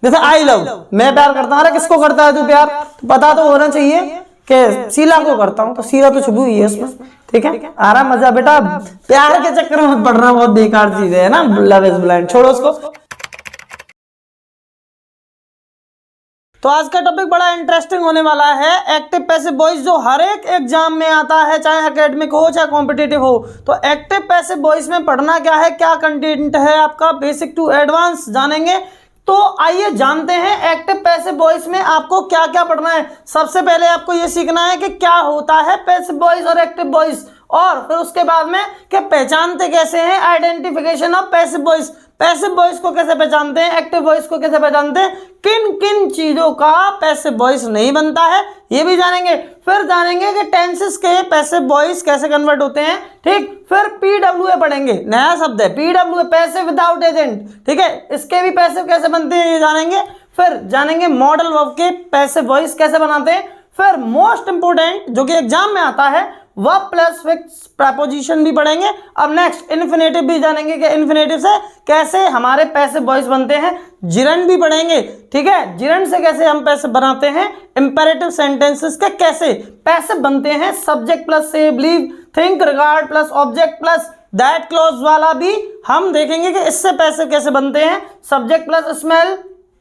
जैसे I love, मैं प्यार करता हूँ, अरे किसको करता है तू प्यार, तो पता तो होना चाहिए कि शीला को करता हूँ, तो शीला तो छुपी हुई है उसमें, ठीक है। आ रहा मजा बेटा, प्यार के चक्कर में पढ़ना बहुत बेकार चीज है ना, लव इज ब्लाइंड, छोड़ो उसको। तो आज का टॉपिक बड़ा इंटरेस्टिंग होने वाला है, एक्टिव पैसिव वॉइस, जो हर एक एग्जाम में आता है, चाहे एकेडमिक हो चाहे कॉम्पिटिटिव हो। तो एक्टिव पैसिव वॉइस में पढ़ना क्या है, क्या कंटेंट है आपका, बेसिक टू एडवांस जानेंगे। तो आइए जानते हैं एक्टिव पैसिव वॉइस में आपको क्या क्या पढ़ना है। सबसे पहले आपको यह सीखना है कि क्या होता है पैसिव वॉइस और एक्टिव वॉइस, और फिर उसके बाद में कि पहचानते कैसे हैं, identification of passive voice, passive voice को कैसे पहचानते हैं, एक्टिव वॉइस को कैसे पहचानते हैं, किन किन चीजों का पैसिव वॉइस नहीं बनता है ये भी जानेंगे। फिर जानेंगे कि टेंसेस के पैसिव वॉइस कैसे कन्वर्ट होते हैं, ठीक। फिर पीडब्ल्यूए पढ़ेंगे, नया शब्द है पीडब्ल्यूए, पैसिव विदाउट एजेंट, ठीक है, इसके भी पैसिव कैसे बनते हैं ये जानेंगे। फिर जानेंगे मॉडल वर्ब के पैसिव वॉइस कैसे बनाते हैं। फिर मोस्ट इंपोर्टेंट जो कि एग्जाम में आता है, वर्ब प्लस फिक्स प्रपोजिशन भी पढ़ेंगे। अब नेक्स्ट इन्फिनेटिव भी जानेंगे कि इन्फिनेटिव से कैसे हमारे पैसिव वॉइस बनते हैं। जिरंड भी पढ़ेंगे, ठीक है, जिरंड से कैसे हम पैसिव बनाते हैं। इंपेरेटिव सेंटेंसेस के कैसे पैसिव बनते हैं। सब्जेक्ट प्लस से, believe, think, regard plus object plus that clause वाला भी हम देखेंगे कि इससे पैसिव कैसे बनते हैं। Subject plus smell,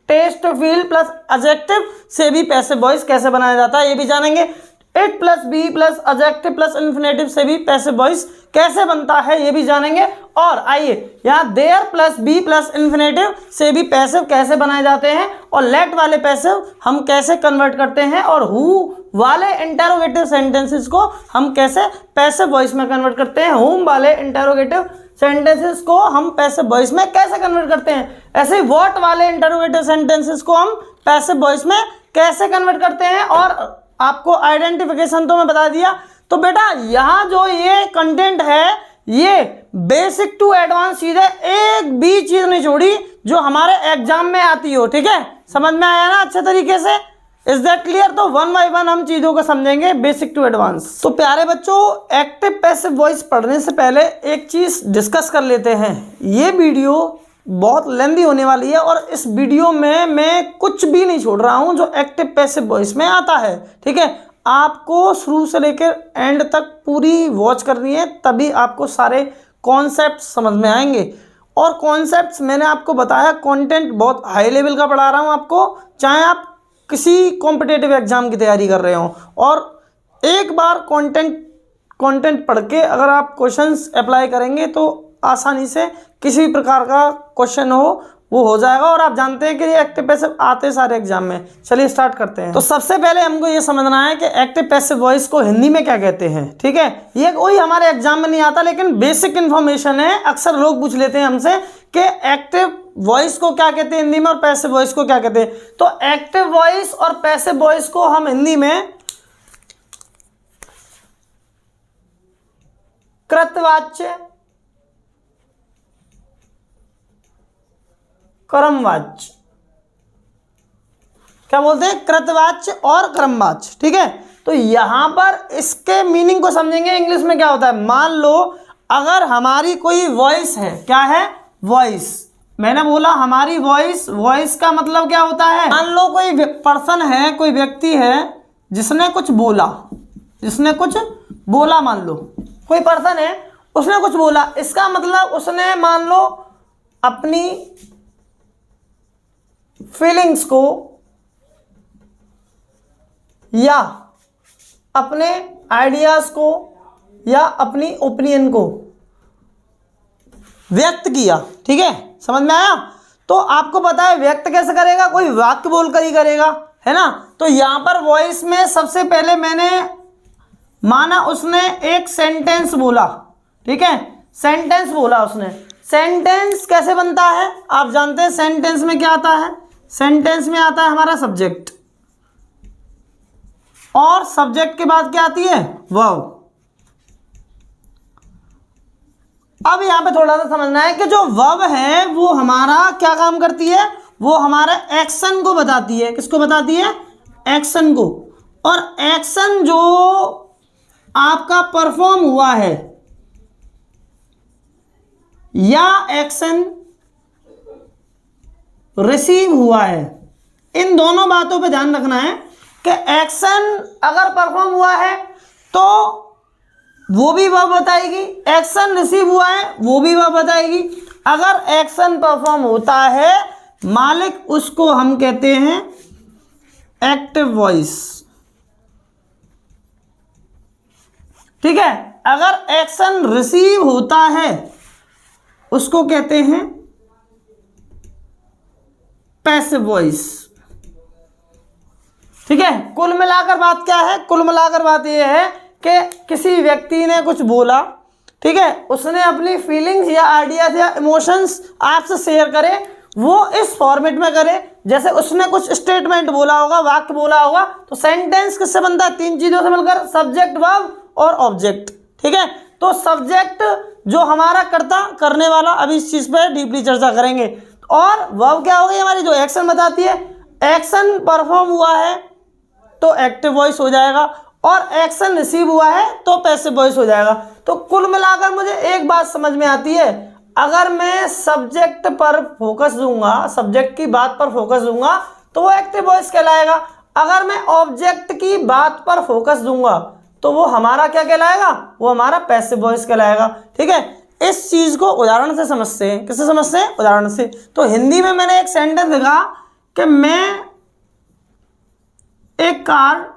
taste, feel plus adjective से भी पैसिव वॉइस कैसे बनाया जाता है ये भी जानेंगे। It plus be plus adjective plus infinitive से भी पैसिव वॉइस कैसे बनता है ये भी जानेंगे। और आइए यहाँ there plus be plus infinitive से भी पैसिव कैसे बनाए जाते हैं, और लेट वाले पैसिव हम कैसे कन्वर्ट करते हैं, और हु वाले इंटेरोगेटिव सेंटेंसेस को हम कैसे पैसिव वॉइस में कन्वर्ट करते हैं, होम वाले इंटेरोगेटिव सेंटेंसेस को हम पैसिव वॉइस में कैसे कन्वर्ट करते हैं। ऐसे ही व्हाट वाले इंटेरोगेटिव सेंटेंसेस को हम पैसिव वॉइस में कैसे कन्वर्ट करते हैं। और आपको आइडेंटिफिकेशन तो मैं बता दिया। तो बेटा यहाँ जो ये कंटेंट है ये बेसिक टू एडवांस चीज है, एक भी चीज नहीं छोड़ी जो हमारे एग्जाम में आती हो, ठीक है। समझ में आया ना अच्छे तरीके से, इज दैट क्लियर। तो वन बाय वन हम चीजों को समझेंगे बेसिक टू एडवांस। तो प्यारे बच्चों, एक्टिव पैसिव वॉइस पढ़ने से पहले एक चीज डिस्कस कर लेते हैं। ये वीडियो बहुत लेंदी होने वाली है और इस वीडियो में मैं कुछ भी नहीं छोड़ रहा हूं जो एक्टिव पैसिव वॉइस में आता है, ठीक है। आपको शुरू से लेकर एंड तक पूरी वॉच करनी है, तभी आपको सारे कॉन्सेप्ट समझ में आएंगे। और कॉन्सेप्ट्स मैंने आपको बताया, कंटेंट बहुत हाई लेवल का पढ़ा रहा हूं आपको, चाहे आप किसी कॉम्पिटिटिव एग्जाम की तैयारी कर रहे हो। और एक बार कंटेंट पढ़ के अगर आप क्वेश्चंस अप्लाई करेंगे तो आसानी से किसी भी प्रकार का क्वेश्चन वो हो जाएगा। और आप जानते हैं कि ये एक्टिव पैसिव आते सारे एग्जाम में। चलिए स्टार्ट करते हैं। तो सबसे पहले हमको ये समझना है कि एक्टिव पैसिव वॉइस को हिंदी में क्या कहते हैं, ठीक है। ये कोई हमारे एग्जाम में नहीं आता, लेकिन बेसिक इन्फॉर्मेशन है। अक्सर लोग पूछ लेते हैं हमसे कि एक्टिव वॉइस को क्या कहते हैं हिंदी में और पैसिव वॉइस को क्या कहते हैं। तो एक्टिव वॉइस और पैसिव वॉइस को हम हिंदी में कृतवाच्य, क्रमवाच्य, क्या बोलते हैं, कृतवाच्य और क्रमवाच्य, ठीक है। तो यहां पर इसके मीनिंग को समझेंगे। इंग्लिश में क्या होता है, मान लो अगर हमारी कोई वॉइस है, क्या है, वॉइस, मैंने बोला हमारी वॉइस, वॉइस का मतलब क्या होता है। मान लो कोई पर्सन है, कोई व्यक्ति है जिसने कुछ बोला, मान लो कोई पर्सन है उसने कुछ बोला, इसका मतलब उसने मान लो अपनी फीलिंग्स को या अपने आइडियाज को या अपनी ओपिनियन को व्यक्त किया, ठीक है, समझ में आया। तो आपको पता है व्यक्त कैसे करेगा, कोई वाक्य बोलकर ही करेगा, है ना। तो यहां पर वॉइस में सबसे पहले मैंने माना उसने एक सेंटेंस बोला, ठीक है, सेंटेंस बोला उसने। सेंटेंस कैसे बनता है आप जानते हैं, सेंटेंस में क्या आता है, सेंटेंस में आता है हमारा सब्जेक्ट, और सब्जेक्ट के बाद क्या आती है, वर्ब। अब यहां पे थोड़ा सा समझना है कि जो वर्ब है वो हमारा क्या काम करती है, वो हमारे एक्शन को बताती है। किसको बताती है, एक्शन को। और एक्शन जो आपका परफॉर्म हुआ है या एक्शन रिसीव हुआ है। इन दोनों बातों पे ध्यान रखना है कि एक्शन अगर परफॉर्म हुआ है तो वो भी वर्ब बताएगी, एक्शन रिसीव हुआ है वो भी वर्ब बताएगी। अगर एक्शन परफॉर्म होता है मालिक, उसको हम कहते हैं एक्टिव वॉइस। ठीक है, अगर एक्शन रिसीव होता है उसको कहते हैं पैसिव वॉइस। ठीक है, कुल मिलाकर बात क्या है? कुल मिलाकर बात यह है कि किसी व्यक्ति ने कुछ बोला, ठीक है, उसने अपनी फीलिंग्स या आइडियाज या इमोशंस आपसे शेयर करे, वो इस फॉर्मेट में करे जैसे उसने कुछ स्टेटमेंट बोला होगा, वाक्य बोला होगा। तो सेंटेंस किससे बनता है? 3 चीजों से मिलकर, सब्जेक्ट, वर्ब और ऑब्जेक्ट। ठीक है, तो सब्जेक्ट जो हमारा कर्ता, करने वाला, अभी इस चीज पे डीपली चर्चा करेंगे। और वर्ब क्या हो गई हमारी, जो एक्शन बताती है। एक्शन परफॉर्म हुआ है तो एक्टिव वॉइस हो जाएगा, और एक्शन रिसीव हुआ है तो पैसिव वॉइस हो जाएगा। तो कुल मिलाकर मुझे एक बात समझ में आती है, अगर मैं सब्जेक्ट पर फोकस दूंगा, सब्जेक्ट की बात पर फोकस दूंगा तो वो एक्टिव वॉइस कहलाएगा। अगर मैं ऑब्जेक्ट की बात पर फोकस दूंगा तो वो हमारा क्या कहलाएगा? वो हमारा पैसिव वॉइस कहलाएगा। ठीक है, इस चीज को उदाहरण से समझते हैं। किससे समझते हैं? उदाहरण से। तो हिंदी में मैंने एक सेंटेंस लिखा कि मैं एक कार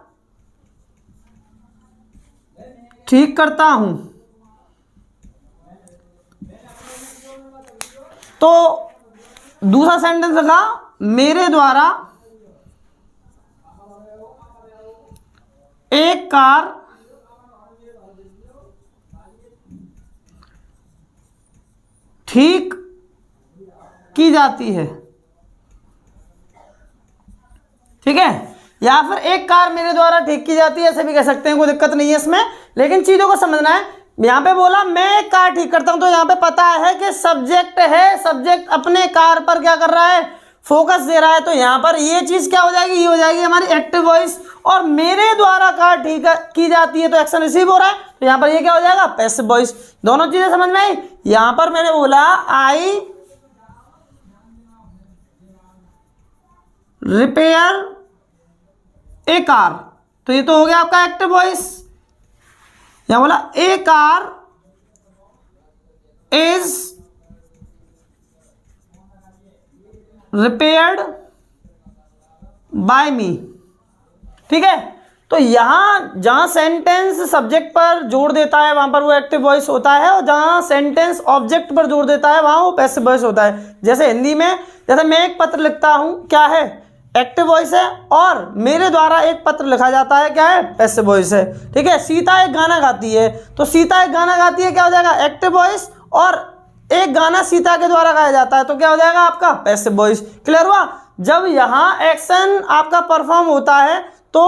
ठीक करता हूं, तो दूसरा सेंटेंस लिखा मेरे द्वारा एक कार ठीक की जाती है। ठीक है, या फिर एक कार मेरे द्वारा ठीक की जाती है, ऐसे भी कह सकते हैं, कोई दिक्कत नहीं है इसमें, लेकिन चीजों को समझना है। यहां पे बोला मैं एक कार ठीक करता हूं, तो यहां पे पता है कि सब्जेक्ट है, सब्जेक्ट अपने कार पर क्या कर रहा है? फोकस दे रहा है। तो यहां पर ये चीज क्या हो जाएगी? ये हो जाएगी हमारी एक्टिव वॉइस। और मेरे द्वारा कार ठीक की जाती है तो एक्शन रिसीव हो रहा है, तो यहां पर ये क्या हो जाएगा? Passive voice. दोनों चीजें समझ में आई? यहां पर मैंने बोला आई रिपेयर ए कार, तो ये तो हो गया आपका एक्टिव वॉइस। यहां बोला ए कार इज रिपेयर्ड बाय मी। ठीक है, तो यहां जहां सेंटेंस सब्जेक्ट पर जोर देता है वहां पर वो एक्टिव वॉइस होता है, और जहां सेंटेंस ऑब्जेक्ट पर जोर देता है वहां वो पैसिव वॉइस होता है। जैसे हिंदी में, जैसे मैं एक पत्र लिखता हूं, क्या है? एक्टिव वॉइस है, और मेरे द्वारा एक पत्र लिखा जाता है, क्या है? पैसिव वॉइस है। ठीक है, सीता एक गाना गाती है, तो सीता एक गाना गाती है क्या हो जाएगा? Active voice. और एक गाना सीता के द्वारा गाया जाता है तो क्या हो जाएगा आपका? Passive voice. क्लियर हुआ? जब यहां एक्शन आपका परफॉर्म होता है तो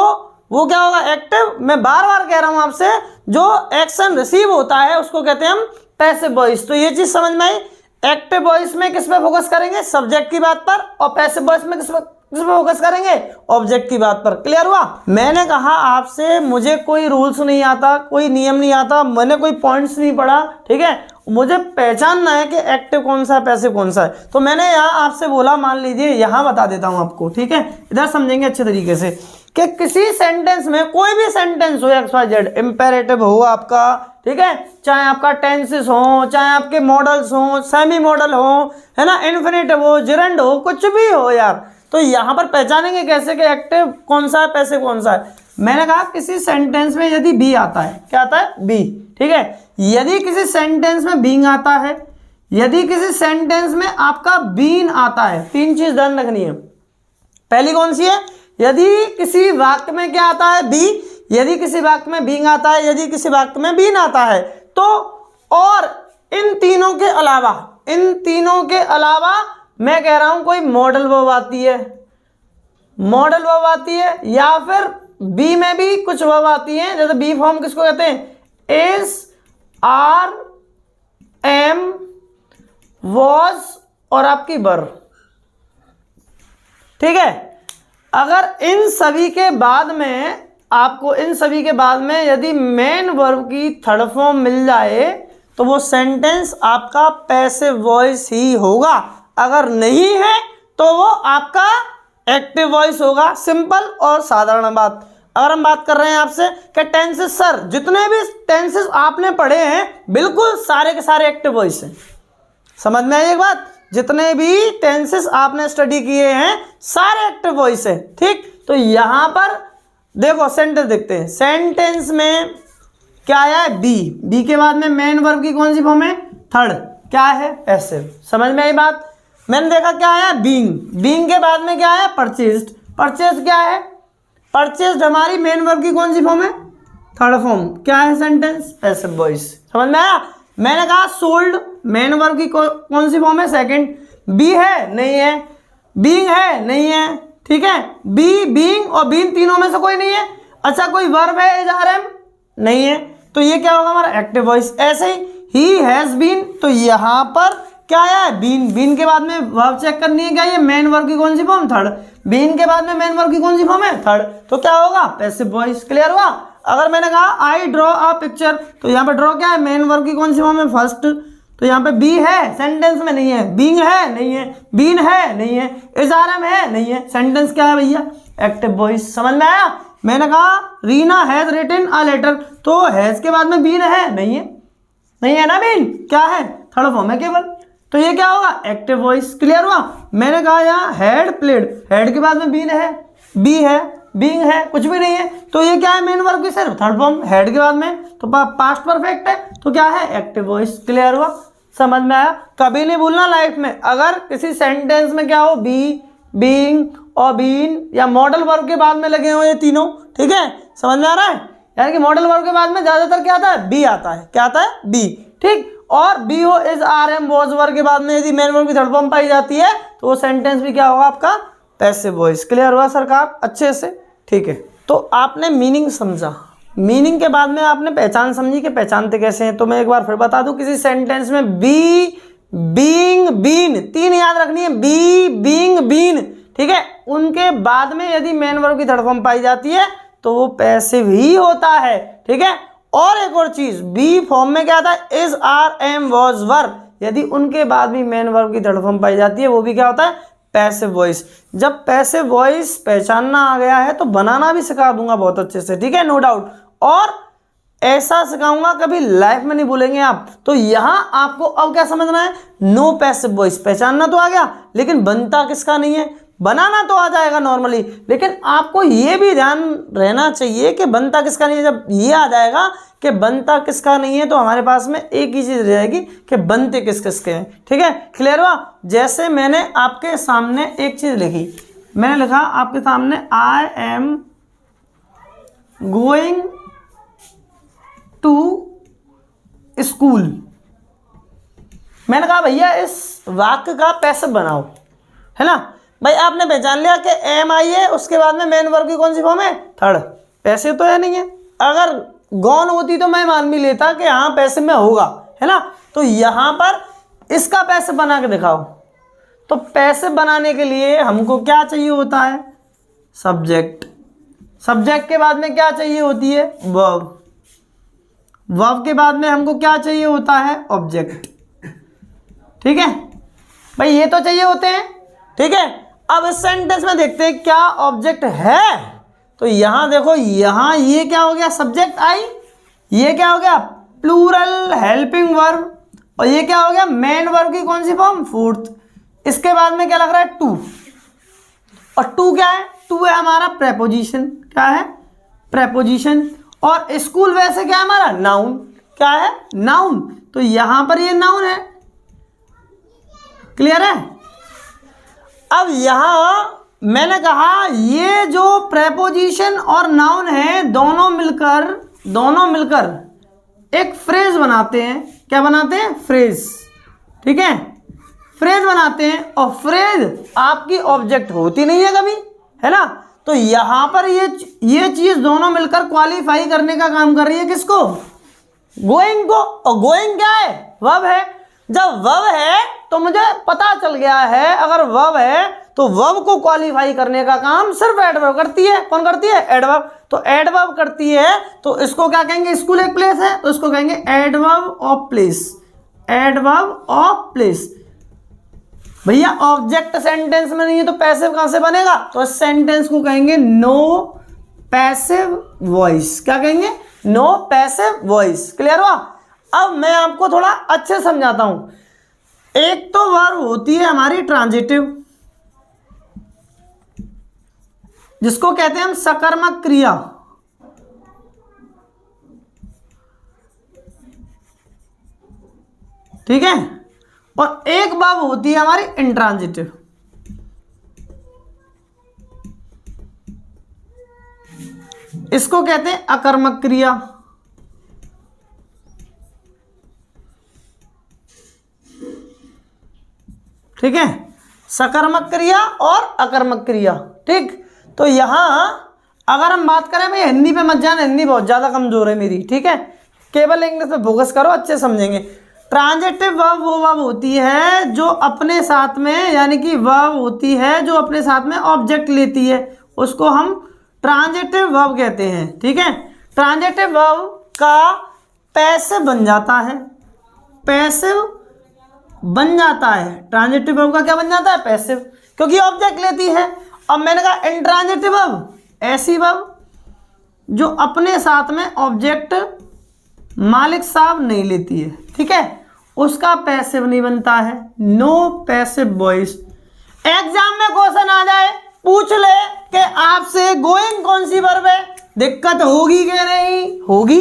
वो क्या होगा? एक्टिव। मैं बार बार कह रहा हूं आपसे, जो एक्शन रिसीव होता है उसको कहते हैं हम पैसिव वॉइस। तो ये चीज समझ में आई। एक्टिव वॉइस में किस पे फोकस करेंगे? सब्जेक्ट की बात पर। और पैसिव वॉइस में किस पे फोकस करेंगे? ऑब्जेक्ट की बात पर। क्लियर हुआ? मैंने कहा आपसे मुझे कोई रूल्स नहीं आता, कोई नियम नहीं आता, मैंने कोई पॉइंट्स नहीं पढ़ा। ठीक है, मुझे पहचानना है कि एक्टिव कौन सा है, पैसिव कौन सा है। तो मैंने यहाँ आपसे बोला, मान लीजिए यहाँ बता देता हूँ आपको। ठीक है, इधर समझेंगे अच्छे तरीके से कि किसी सेंटेंस में, कोई भी सेंटेंस हो XYZ, इंपेरेटिव हो आपका, ठीक है, चाहे आपका टेंसेस हो, चाहे आपके मॉडल्स हो, सेमी मॉडल हो, है ना, इन्फिनिटिव हो, जिरंड हो, कुछ भी हो यार, तो यहाँ पर पहचानेंगे कैसे कि एक्टिव कौन सा है, पैसिव कौन सा है। मैंने कहा किसी सेंटेंस में यदि बी आता है, क्या आता है? बी। ठीक है, यदि किसी सेंटेंस में बीइंग आता है, यदि किसी सेंटेंस में आपका बीन आता है, 3 चीज ध्यान रखनी है। पहली कौन सी है? यदि किसी वाक्य में क्या आता है? बी। यदि किसी वाक्य में बीइंग आता है, यदि किसी वाक्य में बीन आता है, तो और इन तीनों के अलावा, इन तीनों के अलावा मैं कह रहा हूं कोई मॉडल वर्ब आती है, मॉडल वर्ब आती है, या फिर बी में भी कुछ वर्ब आती है। जैसे बी फॉर्म किसको कहते हैं? इज, आर, एम, वॉज और आपकी वर। ठीक है, अगर इन सभी के बाद में आपको, इन सभी के बाद में यदि मेन वर्ब की थर्ड फॉर्म मिल जाए तो वो सेंटेंस आपका पैसिव वॉइस ही होगा। अगर नहीं है तो वो आपका एक्टिव वॉइस होगा। सिंपल और साधारण बात। अगर हम बात कर रहे हैं आपसे कि टेंसेस, सर जितने भी टेंसेस आपने पढ़े हैं बिल्कुल सारे के सारे एक्टिव वॉइस हैं। समझ में आई एक बात? जितने भी टेंसेस आपने स्टडी किए हैं सारे एक्टिव वॉइस है। ठीक, तो यहां पर देखो सेंटेंस देखते हैं। सेंटेंस में क्या आया है? बी। बी के बाद में मेन वर्ब की कौन सी फॉर्म है? थर्ड। क्या है? पैसिव। समझ में आई बात? मैंने देखा क्या आया? बीइंग। बीइंग के बाद में क्या आया? परचेज्ड। परचेज क्या है? परचेज्ड हमारी मेन वर्ब की कौन सी फॉर्म है? Third form. क्या है सेंटेंस? Passive voice. समझ में आया? मैंने कहा सोल्ड मेन वर्ब की कौन सी फॉर्म है? सेकंड। बी है? नहीं है। बीइंग है? नहीं है। ठीक है, बी, बीइंग और बीन तीनों में से कोई नहीं है। अच्छा, कोई वर्ब है? Is are am? नहीं है। तो ये क्या होगा हमारा? Active voice. ऐसे ही हैज बीन, तो यहां पर क्या आया है? बीन। बीन के बाद में वर्ब चेक करनी है क्या? ये मेन वर्ब की कौन सी फॉर्म? थर्ड। बीन के बाद में मेन वर्ब की कौन सी फॉर्म है? थर्ड। तो क्या होगा? Passive voice. क्लियर हुआ? अगर मैंने कहा आई ड्रॉ अ पिक्चर, तो यहाँ पे ड्रॉ क्या है? मेन वर्ब की कौन सी फॉर्म है? फर्स्ट। तो यहाँ पे बी है? सेंटेंस में नहीं है। बीइंग है? नहीं है। बीन है? नहीं है। इज आर एम है? नहीं है। सेंटेंस क्या है भैया? Active voice. समझ में आया? मैंने कहा Reena has written a letter, तो हैज के बाद में बीन है? नहीं है। नहीं है ना बीन? क्या है? थर्ड फॉर्म है केवल। तो ये क्या होगा? Active voice. क्लियर हुआ? मैंने कहा यहाँ हैड प्लेड, हैड के बाद में बीन है, बी है, बीइंग है, कुछ भी नहीं है। तो ये क्या है? मेन वर्ब की सिर्फ थर्ड फॉर्म। हेड के बाद में तो पास्ट परफेक्ट है, तो क्या है? Active voice. क्लियर हुआ? समझ में आया? कभी नहीं भूलना लाइफ में, अगर किसी सेंटेंस में क्या हो? बी, बीइंग और बीन या मॉडल वर्ब के बाद में लगे हो ये तीनों। ठीक है, समझ में आ रहा है? यानी कि मॉडल वर्ब के बाद में ज्यादातर क्या आता है? बी आता है। क्या आता है? बी। ठीक, और बी हो, is, are, am, was verb के बाद में यदि मेन वर्ब की थर्ड फॉर्म पाई जाती है तो वो सेंटेंस भी क्या होगा आपका? Passive voice. क्लियर हुआ सरकार अच्छे से? ठीक है, तो आपने मीनिंग समझा। मीनिंग के बाद में आपने पहचान समझी कि पहचानते कैसे हैं। तो मैं एक बार फिर बता दूं, किसी सेंटेंस में बी, बीइंग, बीन, तीन याद रखनी है। बी, बीइंग, बीन, ठीक है, उनके बाद में यदि मेन वर्ब की थर्ड फॉर्म पाई जाती है तो वो पैसिव ही होता है। ठीक है, और एक और चीज, बी फॉर्म में क्या आता है? Is, are, am, was verb, यदि उनके बाद भी मेन वर्ब की थर्ड फॉर्म पाई जाती है वो भी क्या होता है? Passive voice. जब पैसिव वॉइस पहचानना आ गया है तो बनाना भी सिखा दूंगा बहुत अच्छे से। ठीक है, नो डाउट। और ऐसा सिखाऊंगा कभी लाइफ में नहीं भूलेंगे आप। तो यहां आपको अब क्या समझना है? नो पैसिव वॉइस पहचानना तो आ गया, लेकिन बनता किसका नहीं है? बनाना तो आ जाएगा नॉर्मली, लेकिन आपको ये भी ध्यान रहना चाहिए कि बनता किसका नहीं है। जब ये आ जाएगा कि बनता किसका नहीं है तो हमारे पास में एक ही चीज रह जाएगी कि बनते किस किसके हैं। ठीक है, क्लियर हुआ? जैसे मैंने आपके सामने एक चीज लिखी, मैंने लिखा आपके सामने I am going to school. मैंने कहा भैया इस वाक्य का पैसिव बनाओ, है ना भाई? आपने पहचान लिया कि एम आई है, उसके बाद में मेन वर्ब की कौन सी फॉर्म है? थर्ड। पैसिव तो है नहीं है। अगर गौन होती तो मैं मान भी लेता कि हाँ पैसिव में होगा, है ना? तो यहां पर इसका पैसिव बना के दिखाओ। तो पैसिव बनाने के लिए हमको क्या चाहिए होता है? सब्जेक्ट। सब्जेक्ट के बाद में क्या चाहिए होती है? वर्ब। वर्ब के बाद में हमको क्या चाहिए होता है? ऑब्जेक्ट। ठीक है भाई, ये तो चाहिए होते हैं। ठीक है, अब इस सेंटेंस में देखते हैं क्या ऑब्जेक्ट है। तो यहां देखो, यहां ये क्या हो गया? Subject I. ये क्या हो गया? Plural helping verb. और ये क्या हो गया? मेन वर्ब की कौन सी फॉर्म? फोर्थ। इसके बाद में क्या लग रहा है? टू। और टू क्या है? टू है हमारा प्रेपोजिशन। क्या है? प्रेपोजिशन। और स्कूल वैसे क्या है हमारा? नाउन। क्या है? नाउन। तो यहां पर ये नाउन है। क्लियर है? अब यहां मैंने कहा ये जो प्रेपोजिशन और नाउन है दोनों मिलकर एक फ्रेज बनाते हैं। क्या बनाते हैं? फ्रेज। ठीक है, फ्रेज बनाते हैं। और फ्रेज आपकी ऑब्जेक्ट होती नहीं है कभी, है ना? तो यहां पर ये चीज दोनों मिलकर क्वालिफाई करने का काम कर रही है किसको? गोइंग को। और गोइंग क्या है? वर्ब है। जब वर्ब है तो मुझे पता चल गया है, अगर वर्ब है तो वर्ब को क्वालिफाई करने का काम सिर्फ एडवर्ब करती है। कौन करती है? एडवर्ब। तो एडवर्ब करती है तो इसको क्या कहेंगे? स्कूल एक प्लेस है तो इसको कहेंगे adverb of place. Adverb of place. भैया ऑब्जेक्ट सेंटेंस में नहीं है तो पैसिव कहां से बनेगा? तो इस सेंटेंस को कहेंगे नो पैसिव वॉइस। क्या कहेंगे? No passive voice. क्लियर हुआ? अब मैं आपको थोड़ा अच्छे से समझाता हूं। एक तो वर्ब होती है हमारी ट्रांजिटिव, जिसको कहते हैं हम सकर्मक क्रिया। ठीक है? और एक वर्ब होती है हमारी इंट्रांजिटिव। इसको कहते हैं अकर्मक क्रिया। ठीक है? सकर्मक क्रिया और अकर्मक क्रिया। ठीक, तो यहां अगर हम बात करें, भाई हिंदी पे मत जाना, हिंदी बहुत ज्यादा कमजोर है मेरी। ठीक है? केवल इंग्लिश पे फोकस करो, अच्छे समझेंगे। ट्रांजिटिव वर्ब वो वर्ब होती है जो अपने साथ में, यानी कि वर्ब होती है जो अपने साथ में ऑब्जेक्ट लेती है, उसको हम ट्रांजिटिव वर्ब कहते हैं। ठीक है? ट्रांजिटिव वर्ब का पैसिव बन जाता है, पैसिव बन जाता है। ट्रांजिटिव वर्ब का क्या बन जाता है? पैसिव, क्योंकि ऑब्जेक्ट लेती है। अब मैंने कहा इंट्रांजिटिव वर्ब ऐसी वर्ब जो अपने साथ में ऑब्जेक्ट मालिक साहब नहीं लेती है। ठीक है? उसका पैसिव नहीं बनता है, नो पैसिव वॉइस। एग्जाम में क्वेश्चन आ जाए, पूछ ले कि आपसे गोइंग कौन सी वर्ब है, दिक्कत होगी कि नहीं होगी?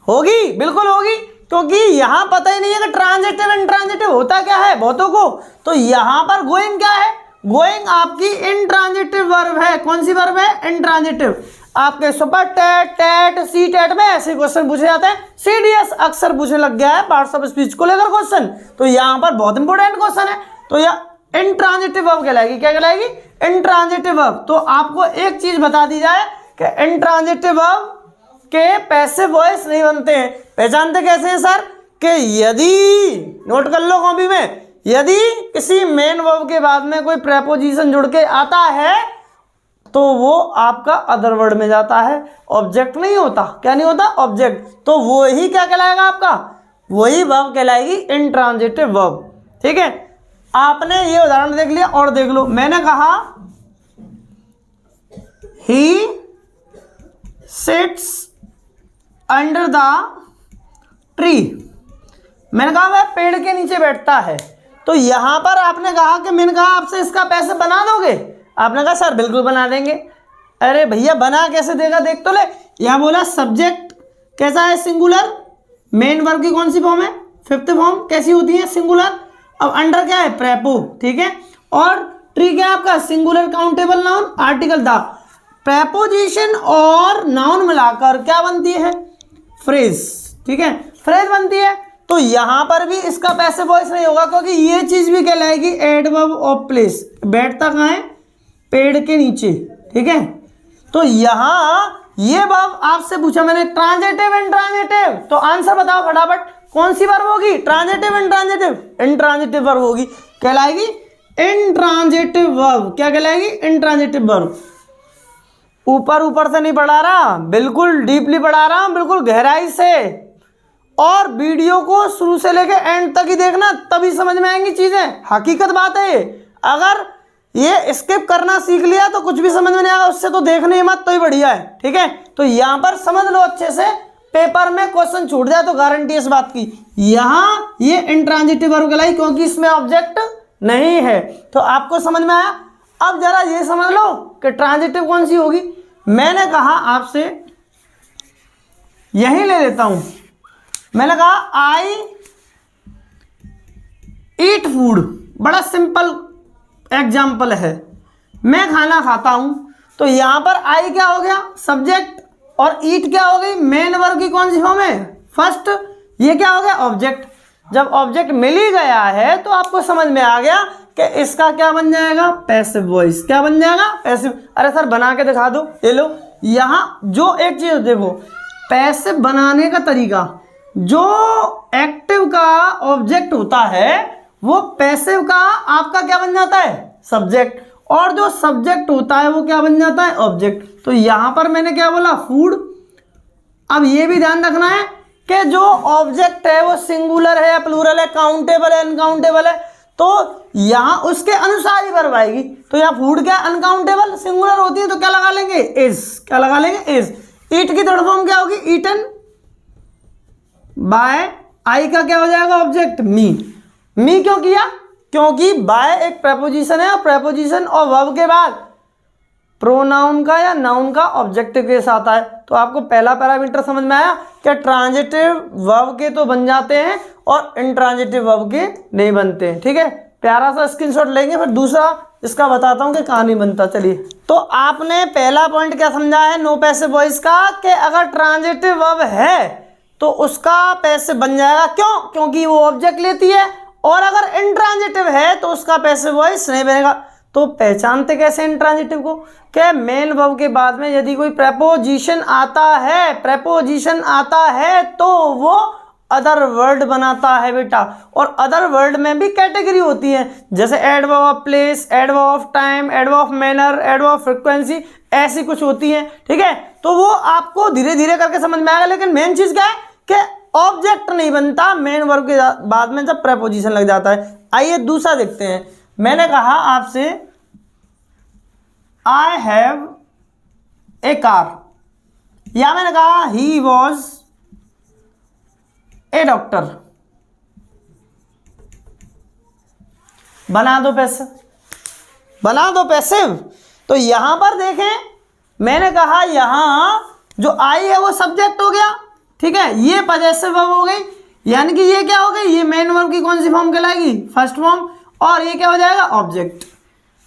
होगी, बिल्कुल होगी, क्योंकि यहां पता ही नहीं है कि ट्रांजिटिव इंट्रांजिटिव होता क्या है बहुतों को। तो यहां पर गोइंग क्या है? गोइंग आपकी इंट्रांजिटिव वर्ब है। कौन सी वर्ब है? इंट्रांजिटिव। आपके super TET, TET, C TET में ऐसे क्वेश्चन पूछे जाते हैं। सीडीएस अक्सर पूछने लग गया है पार्ट्स ऑफ स्पीच को लेकर क्वेश्चन, तो यहां पर बहुत इंपॉर्टेंट क्वेश्चन है। तो यह इंट्रांजिटिव वर्ब कहलाएगी। क्या कहलाएगी? Intransitive verb. तो आपको एक चीज बता दी जाए कि इंट्रांजिटिव वर्ब के पैसिव वॉइस नहीं बनते हैं। पहचानते कैसे हैं सर? कि यदि, नोट कर लो कॉपी में, यदि किसी मेन वर्ब के बाद में कोई प्रेपोजिशन जुड़ के आता है तो वो आपका अदर वर्ड में जाता है, ऑब्जेक्ट नहीं होता। क्या नहीं होता? ऑब्जेक्ट। तो वो ही क्या कहलाएगा आपका? वही वर्ब कहलाएगी इंट्रांजिटिव वर्ब। ठीक है? आपने ये उदाहरण देख लिया और देख लो, मैंने कहा he sits under the tree. मैंने कहा वह पेड़ के नीचे बैठता है। तो यहां पर आपने कहा कि मैंने कहा आपसे इसका पैसे बना दोगे? आपने कहा सर बिल्कुल बना देंगे। अरे भैया बना कैसे देगा, देख तो ले। यहां बोला सब्जेक्ट कैसा है? सिंगुलर। मेन वर्ब की कौन सी फॉर्म है? Fifth form. कैसी होती है? सिंगुलर। अब अंडर क्या है? प्रेपो। ठीक है? और ट्री क्या है आपका? Singular countable noun. Article the. Preposition और नाउन मिलाकर क्या बनती है? फ्रेज। ठीक है? फ्रेज बनती है। तो यहां पर भी इसका पैसिव वॉइस नहीं होगा, क्योंकि ये चीज भी कहलाएगी एडवर्ब ऑफ प्लेस। बैठता कहां है? पेड़ के नीचे। ठीक है? तो यहां ये वर्ब आपसे पूछा मैंने ट्रांजिटिव इंट्रांजिटिव, तो आंसर बताओ फटाफट, कौन सी वर्ब होगी? Transitive intransitive? इंट्रांजिटिव वर्ब होगी, कहलाएगी इंट्रांजिटिव वर्ब। क्या कहलाएगी? Intransitive verb. ऊपर ऊपर से नहीं पढ़ा रहा, बिल्कुल डीपली पढ़ा रहा हूं, बिल्कुल गहराई से। और वीडियो को शुरू से लेकर एंड तक ही देखना, तभी समझ में आएंगी चीजें। हकीकत बात है ये। अगर ये स्किप करना सीख लिया तो कुछ भी समझ में नहीं आएगा, उससे तो देखने ही मत, तो ही बढ़िया है। ठीक है? तो यहां पर समझ लो अच्छे से, पेपर में क्वेश्चन छूट जाए तो गारंटी है इस बात की। यहां ये इंट्रांजिटिव वर्ब कहलाई क्योंकि इसमें ऑब्जेक्ट नहीं है। तो आपको समझ में आया? अब जरा ये समझ लो कि ट्रांजिटिव कौन सी होगी। मैंने कहा आपसे, यही ले लेता हूं, मैंने कहा आई ईट फूड। बड़ा सिंपल एग्जाम्पल है, मैं खाना खाता हूं। तो यहां पर आई क्या हो गया? सब्जेक्ट। और ईट क्या हो गई? मेन वर्ब की कौन सी फॉर्म है? फर्स्ट। ये क्या हो गया? ऑब्जेक्ट। जब ऑब्जेक्ट मिल ही गया है तो आपको समझ में आ गया कि इसका क्या बन जाएगा? Passive voice. क्या बन जाएगा? पैसिव। अरे सर बना के दिखा दो। ये लो, यहां जो एक चीज देखो, पैसिव बनाने का तरीका, जो एक्टिव का ऑब्जेक्ट होता है वो पैसिव का आपका क्या बन जाता है? सब्जेक्ट। और जो सब्जेक्ट होता है वो क्या बन जाता है? ऑब्जेक्ट। तो यहां पर मैंने क्या बोला? फूड। अब ये भी ध्यान रखना है कि जो ऑब्जेक्ट है वो सिंगुलर है या प्लूरल है, काउंटेबल है, अनकाउंटेबल है। तो यहाँ उसके अनुसार ही वर्ब आएगी। तो यहाँ फूड क्या अनकाउंटेबल सिंगुलर होती है तो क्या लगा लेंगे इज, क्या लगा लेंगे इज। ईट की थर्ड फॉर्म क्या होगी ईटन, बाय आई का क्या हो जाएगा ऑब्जेक्ट मी। मी क्यों किया, क्योंकि बाय एक प्रेपोजिशन है और प्रेपोजिशन और वर्ब के बाद प्रोनाउन का या नाउन का ऑब्जेक्टिव के साथ आए। तो आपको पहला पैरामीटर समझ में आया कि ट्रांजिटिव वर्ब के तो बन जाते हैं और इंट्रांजिटिव वर्ब के नहीं बनते हैं। ठीक है, प्यारा सा स्क्रीनशॉट लेंगे, फिर दूसरा इसका बताता हूं कि कहाँ नहीं बनता। चलिए, तो आपने पहला पॉइंट क्या समझा है नो पैसिव वॉइस का, कि अगर ट्रांजिटिव वर्ब है तो उसका पैसिव बन जाएगा। क्यों, क्योंकि वो ऑब्जेक्ट लेती है। और अगर इंट्रांजिटिव है तो उसका पैसिव वॉइस नहीं बनेगा। तो पहचानते कैसे इंट्रांजिटिव को, कि मेन वर्ब के बाद में यदि कोई प्रेपोजिशन आता है तो वो अदर वर्ड बनाता है बेटा। और अदर वर्ड में भी कैटेगरी होती है, जैसे adverb of place, adverb of time, adverb of manner, adverb of frequency, ऐसी कुछ होती है। ठीक है, तो वो आपको धीरे धीरे करके समझ में आएगा। लेकिन मेन चीज क्या है कि ऑब्जेक्ट नहीं बनता मेन वर्ब के बाद में जब प्रेपोजिशन लग जाता है। आइए दूसरा देखते हैं। मैंने कहा आपसे आई हैव ए कार, या मैंने कहा ही वॉज ए डॉक्टर। बना दो पैसिव, बना दो पैसिव। तो यहां पर देखें, मैंने कहा यहां जो आई है वो सब्जेक्ट हो गया। ठीक है, ये पजेसिव वर्ब हो गई, यानी कि ये क्या हो गई, ये मेन वर्ब की कौन सी फॉर्म कहलाएगी फर्स्ट फॉर्म, और ये क्या हो जाएगा ऑब्जेक्ट।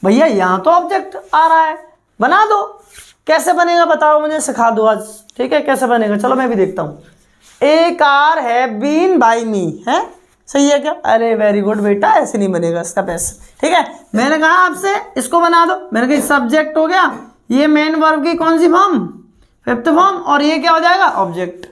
भैया यहां तो ऑब्जेक्ट आ रहा है, बना दो। कैसे बनेगा बताओ मुझे, सिखा दो आज। ठीक है, कैसे बनेगा चलो मैं भी देखता हूं। ए कार है बीन बाई मी, है सही है क्या? अरे वेरी गुड बेटा, ऐसे नहीं बनेगा इसका पैसा। ठीक है, मैंने कहा आपसे इसको बना दो। मैंने कहा सब्जेक्ट हो गया, ये मेन वर्ब की कौन सी फॉर्म फिफ्थ फॉर्म, और ये क्या हो जाएगा ऑब्जेक्ट।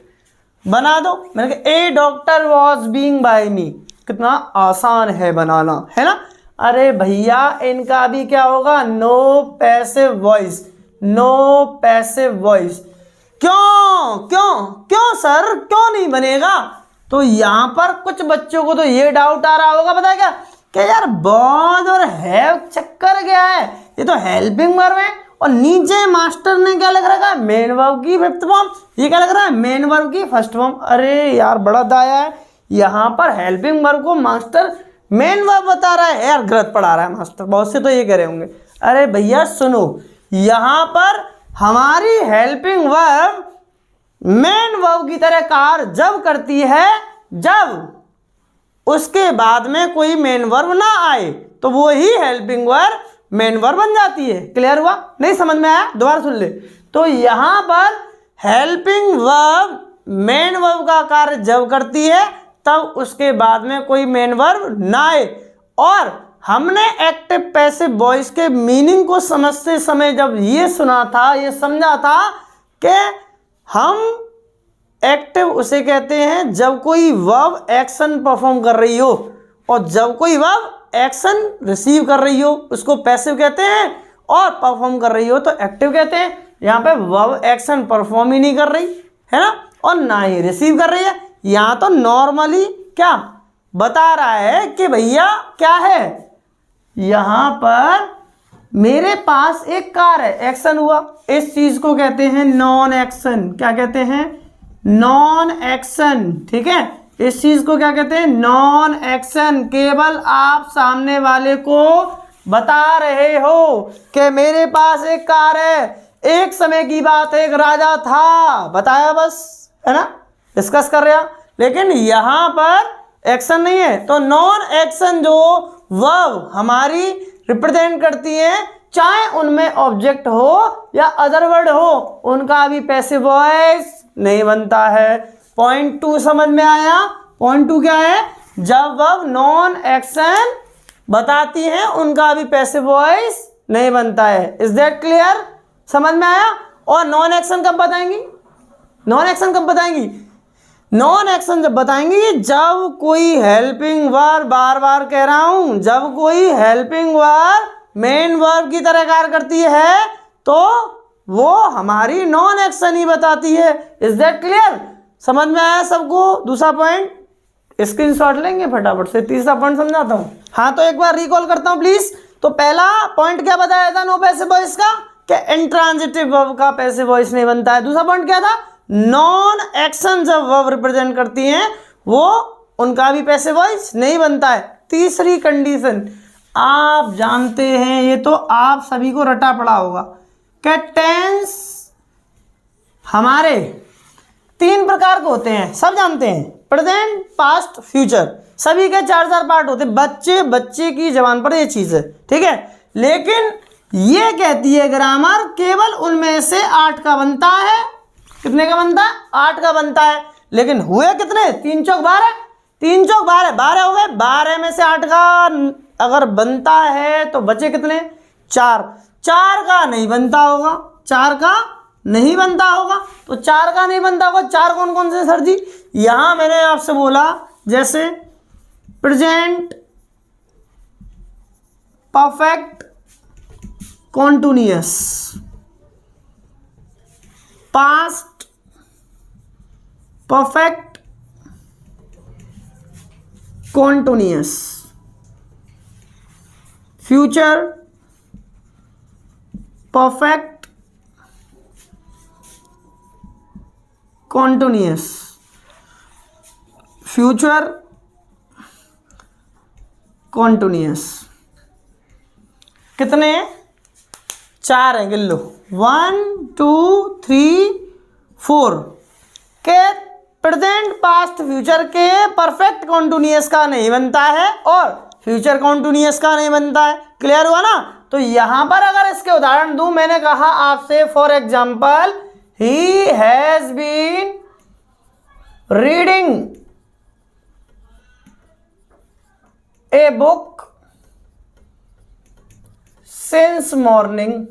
बना दो। मैंने कहा ए डॉक्टर वॉज बीइंग बाय मी। कितना आसान है बनाना, है ना। अरे भैया इनका भी क्या होगा no passive voice, no passive voice. क्यों क्यों क्यों सर, क्यों नहीं बनेगा? तो यहां पर कुछ बच्चों को तो ये डाउट आ रहा होगा, पता है क्या, कि यार वॉज और हैव चक्कर क्या है, ये तो हेल्पिंग वर्ब है और नीचे मास्टर ने क्या लिख रखा है मेन वर्ब की फिफ्थ फॉर्म, ये क्या लिख रहा है मेन वर्ब की फर्स्ट फॉर्म। अरे यार बड़ा दाया है, यहां पर हेल्पिंग वर्ब को मास्टर मेन वर्ब बता रहा है। यार गलत पढ़ा रहा है मास्टर, बहुत से तो ये कह रहे होंगे। अरे भैया सुनो, यहां पर हमारी हेल्पिंग वर्ब मेन वर्ब की तरह कार्य जब करती है जब उसके बाद में कोई मेन वर्ब ना आए, तो वो ही हेल्पिंग वर्ब मेन वर्ब बन जाती है। क्लियर हुआ? नहीं समझ में आया? दोबारा सुन ले। तो यहां पर हेल्पिंग वर्ब मेन वर्ब का कार्य जब करती है तब उसके बाद में कोई मेन वर्ब ना आए। और हमने एक्टिव पैसिव वॉइस के मीनिंग को समझते समय जब ये सुना था, ये समझा था कि हम एक्टिव उसे कहते हैं जब कोई वर्ब एक्शन परफॉर्म कर रही हो, और जब कोई वर्ब एक्शन रिसीव कर रही हो उसको पैसिव कहते हैं, और परफॉर्म कर रही हो तो एक्टिव कहते हैं। यहाँ पे वर्ब एक्शन परफॉर्म ही नहीं कर रही है ना, और ना ही रिसीव कर रही है। यहाँ तो नॉर्मली क्या बता रहा है कि भैया क्या है, यहाँ पर मेरे पास एक कार है, एक्शन हुआ। इस चीज को कहते हैं नॉन एक्शन। क्या कहते हैं? Non action. ठीक है, इस चीज को क्या कहते हैं नॉन एक्शन। केवल आप सामने वाले को बता रहे हो कि मेरे पास एक कार है, एक समय की बात है, एक राजा था, बताया बस, है ना, डिस्कस कर रहे। लेकिन यहां पर एक्शन नहीं है, तो नॉन एक्शन जो वर्ब हमारी रिप्रेजेंट करती है, चाहे उनमें ऑब्जेक्ट हो या अदर वर्ड हो, उनका भी पैसिव वॉइस नहीं बनता है। पॉइंट 2 समझ में आया? पॉइंट 2 क्या है? जब वर्ब नॉन एक्शन बताती है उनका भी पैसिव वॉइस नहीं बनता है। Is that clear? समझ में आया? और नॉन एक्शन कब बताएंगी? नॉन एक्शन कब बताएंगी? नॉन एक्शन जब बताएंगी जब कोई हेल्पिंग वर्ब, बार बार कह रहा हूं, जब कोई हेल्पिंग वर्ब मेन वर्ब की तरह कार्य करती है तो वो हमारी नॉन एक्शन ही बताती है। Is that clear? समझ में आया सबको? दूसरा पॉइंट स्क्रीनशॉट लेंगे फटाफट से, तीसरा पॉइंट समझाता हूँ। हाँ तो एक बार रिकॉल करता हूँ प्लीज। तो पहला पॉइंट क्या बताया था नो पैसिव वॉइस का, कि इंट्रांजिटिव वर्ब का पैसिव वॉइस नहीं बनता है। दूसरा पॉइंट क्या था, नॉन एक्शन जब वर्ब रिप्रेजेंट करती हैं वो उनका भी पैसिव वॉइस नहीं बनता है। तीसरी कंडीशन आप जानते हैं, ये तो आप सभी को रटा पड़ा होगा, कि टेंस हमारे 3 प्रकार के होते हैं, सब जानते हैं, प्रेजेंट, पास्ट, फ्यूचर, सभी के 4-4 पार्ट होते हैं। बच्चे की जबान पर ये चीज है, ठीक है। लेकिन ये कहती है ग्रामर केवल उनमें से 8 का बनता है। कितने का बनता है? 8 का बनता है। लेकिन हुए कितने? 3 चौक 12, 3 चौक 12, 12 हो गए। 12 में से 8 का अगर बनता है तो बचे कितने? 4। 4 का नहीं बनता होगा, 4 का नहीं बनता होगा। तो 4 का नहीं बनता होगा, 4 कौन कौन से सर जी? यहां मैंने आपसे बोला जैसे present perfect continuous, past perfect continuous, future perfect continuous, future continuous. कितने? 4 हैं, गिन लो। 1 2 3 4 के प्रेजेंट पास्ट फ्यूचर के परफेक्ट कॉन्टिन्यूअस का नहीं बनता है और फ्यूचर कॉन्टिन्यूअस का नहीं बनता है। क्लियर हुआ ना? तो यहां पर अगर इसके उदाहरण दूं, मैंने कहा आपसे for example he has been reading a book since morning.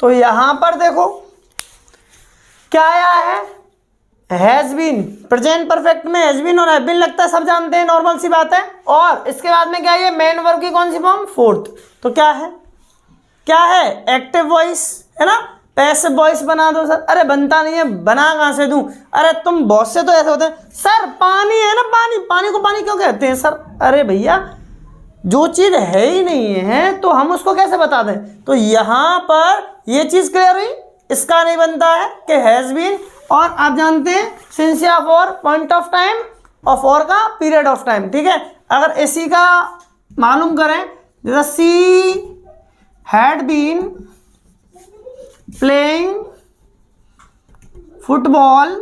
तो यहां पर देखो क्या आया है, हैज बीन। प्रेजेंट परफेक्ट में हैज बीन और हैव बीन लगता है, सब जानते हैं, नॉर्मल सी बात है। और इसके बाद में क्या है, मेन वर्ब की कौन सी फॉर्म? फोर्थ। तो क्या है? क्या है? एक्टिव वॉइस है ना। पैसिव वॉइस बना दो सर। अरे बनता नहीं है, बना कहां से दूं? अरे तुम बहुत से तो ऐसे होते हैं, सर पानी है ना, पानी को पानी क्यों कहते हैं सर? अरे भैया जो चीज है ही नहीं है तो हम उसको कैसे बता दें? तो यहां पर ये चीज क्लियर हुई, इसका नहीं बनता है कि हैज बीन। और आप जानते हैं सिंस या फॉर पॉइंट ऑफ टाइम और फॉर का पीरियड ऑफ टाइम, ठीक है। अगर इसी का मालूम करें, जैसे she had been playing football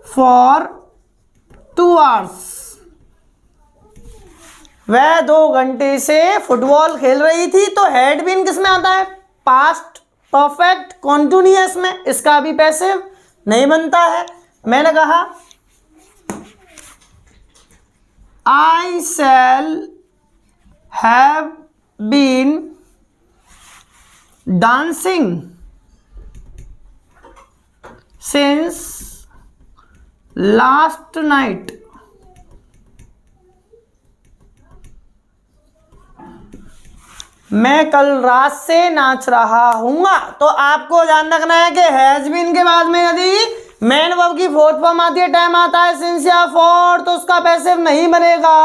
for 2 hours, वह 2 घंटे से फुटबॉल खेल रही थी। तो हैड बीन किस में आता है? पास्ट परफेक्ट कॉन्टिन्यूअस में। इसका भी पैसिव नहीं बनता है। मैंने कहा I shall have been dancing since last night. मैं कल रात से नाच रहा हूँगा। तो आपको ध्यान रखना है कि हैज बीन के बाद में यदि मेन वर्ब की फोर्थ फॉर्म आती है, टाइम आता है सिंस या फॉर, तो उसका पैसिव नहीं बनेगा।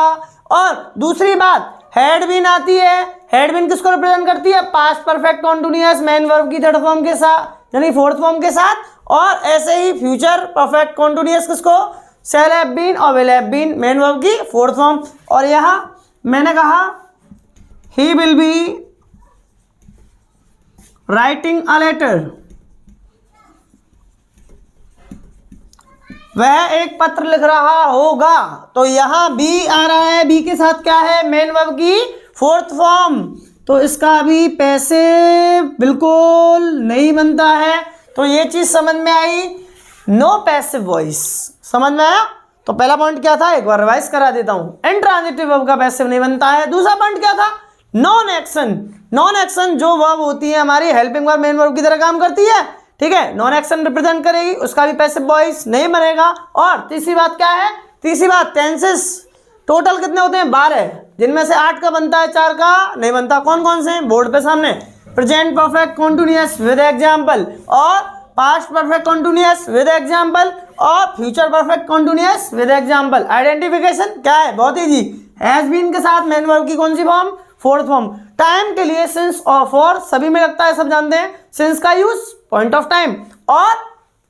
और दूसरी बात, हैड बीन आती है, हैड बीन किसको रिप्रेजेंट करती है? Past perfect continuous main verb की थर्ड फॉर्म के साथ, यानी फोर्थ फॉर्म के साथ। और ऐसे ही फ्यूचर परफेक्ट कॉन्टिन्यूअस किसको? शैल हैव बीन और will have been main verb की फोर्थ फॉर्म। और यहां मैंने कहा he will be writing a letter, वह एक पत्र लिख रहा होगा। तो यहां बी आ रहा है, बी के साथ क्या है? मेन वर्ब की फोर्थ फॉर्म। तो इसका भी पैसिव बिल्कुल नहीं बनता है। तो ये चीज समझ में आई, नो पैसिव वॉइस। समझ में आया? तो पहला पॉइंट क्या था, एक बार रिवाइज करा देता हूं। इंट्रांजिटिव वर्ब का पैसिव नहीं बनता है। दूसरा पॉइंट क्या था? Non action. नॉन एक्शन जो वर्ब होती है हमारी हेल्पिंग वर्ब मेन वर्ब की तरह काम करती है, ठीक है, नॉन एक्शन रिप्रेजेंट करेगी, उसका भी पैसिव वॉइस नहीं बनेगा। और तीसरी बात क्या है? तीसरी बात, टेंसेस टोटल कितने होते हैं? 12, जिनमें से 8 का बनता है, 4 का नहीं बनता। कौन कौन से हैं? बोर्ड पे सामने, present perfect continuous with example और past perfect continuous with example और future perfect continuous with example. Identification क्या है, बहुत इजी। हैज बीन के साथ मेन वर्ब की कौन सी फॉर्म, फोर्थ फॉर्म। टाइम के लिए सिंस और फॉर सभी में लगता है, सब जानते हैं। सिंस का यूज पॉइंट ऑफ टाइम और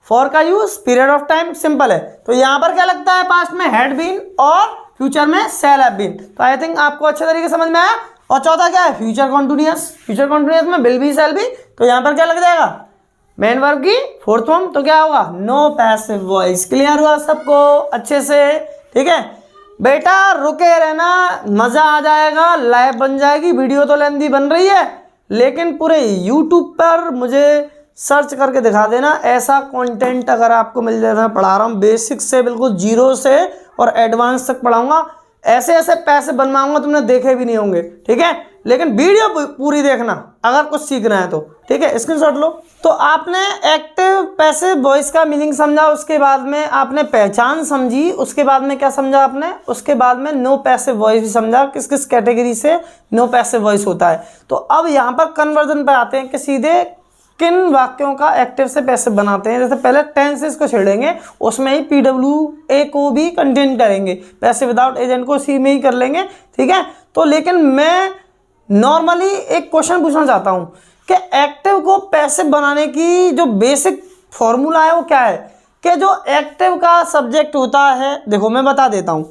फॉर का use period of time, simple है। तो यहां पर क्या लगता है, पास्ट में हैड बीन और फ्यूचर में शैल हैव बीन। तो आई थिंक आपको अच्छे तरीके से समझ में आया। और चौथा क्या है, फ्यूचर कॉन्टिन्यूअस। फ्यूचर कॉन्टिन्यूअस में विल बी शैल बी, तो यहां पर क्या लग जाएगा, मेन वर्ब की फोर्थ फॉर्म। तो क्या होगा, नो पैसिव वॉइस। क्लियर हुआ सबको अच्छे से, ठीक है बेटा। रुके रहना, मजा आ जाएगा, लाइव बन जाएगी। वीडियो तो लेंदी बन रही है, लेकिन पूरे यूट्यूब पर मुझे सर्च करके दिखा देना ऐसा कंटेंट अगर आपको मिल जाए। मैं पढ़ा रहा हूँ बेसिक से बिल्कुल जीरो से और एडवांस तक पढ़ाऊंगा। ऐसे ऐसे पैसे बनवाऊंगा तुमने देखे भी नहीं होंगे, ठीक है। लेकिन वीडियो पूरी देखना अगर कुछ सीखना है तो, ठीक है। स्क्रीनशॉट लो। तो आपने एक्टिव पैसिव वॉइस का मीनिंग समझा, उसके बाद में आपने पहचान समझी, उसके बाद में क्या समझा आपने, उसके बाद में नो पैसिव वॉइस भी समझा, किस किस कैटेगरी से नो पैसिव वॉइस होता है। तो अब यहाँ पर कन्वर्जन पे आते हैं कि सीधे किन वाक्यों का एक्टिव से पैसिव बनाते हैं। जैसे पहले टेंसेस को छेड़ेंगे, उसमें ही PWA को भी कंटेन करेंगे, पैसिव विदाउट एजेंट को सी में ही कर लेंगे, ठीक है। तो लेकिन मैं नॉर्मली एक क्वेश्चन पूछना चाहता हूं कि एक्टिव को पैसिव बनाने की जो बेसिक फॉर्मूला है वो क्या है, कि जो एक्टिव का सब्जेक्ट होता है, देखो मैं बता देता हूं।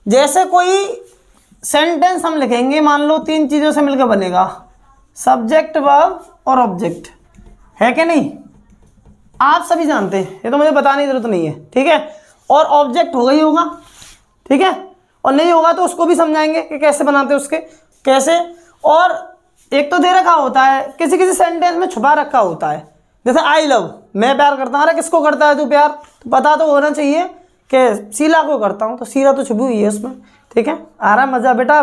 जैसे कोई सेंटेंस हम लिखेंगे, मान लो 3 चीज़ों से मिलकर बनेगा, सब्जेक्ट वर्ब और ऑब्जेक्ट, है कि नहीं, आप सभी जानते हैं, ये तो मुझे बताने की जरूरत नहीं है, ठीक है। और ऑब्जेक्ट होगा ही होगा, ठीक है, और नहीं होगा तो उसको भी समझाएंगे कि कैसे बनाते हैं, उसके कैसे। और एक तो दे रखा होता है, किसी किसी सेंटेंस में छुपा रखा होता है। जैसे आई लव, मैं प्यार करता हूँ, अरे किसको करता है तू प्यार, तो पता तो होना चाहिए कि शीला को करता हूँ, तो शीला तो छुपी हुई है उसमें, ठीक है। आ रहा मजा बेटा,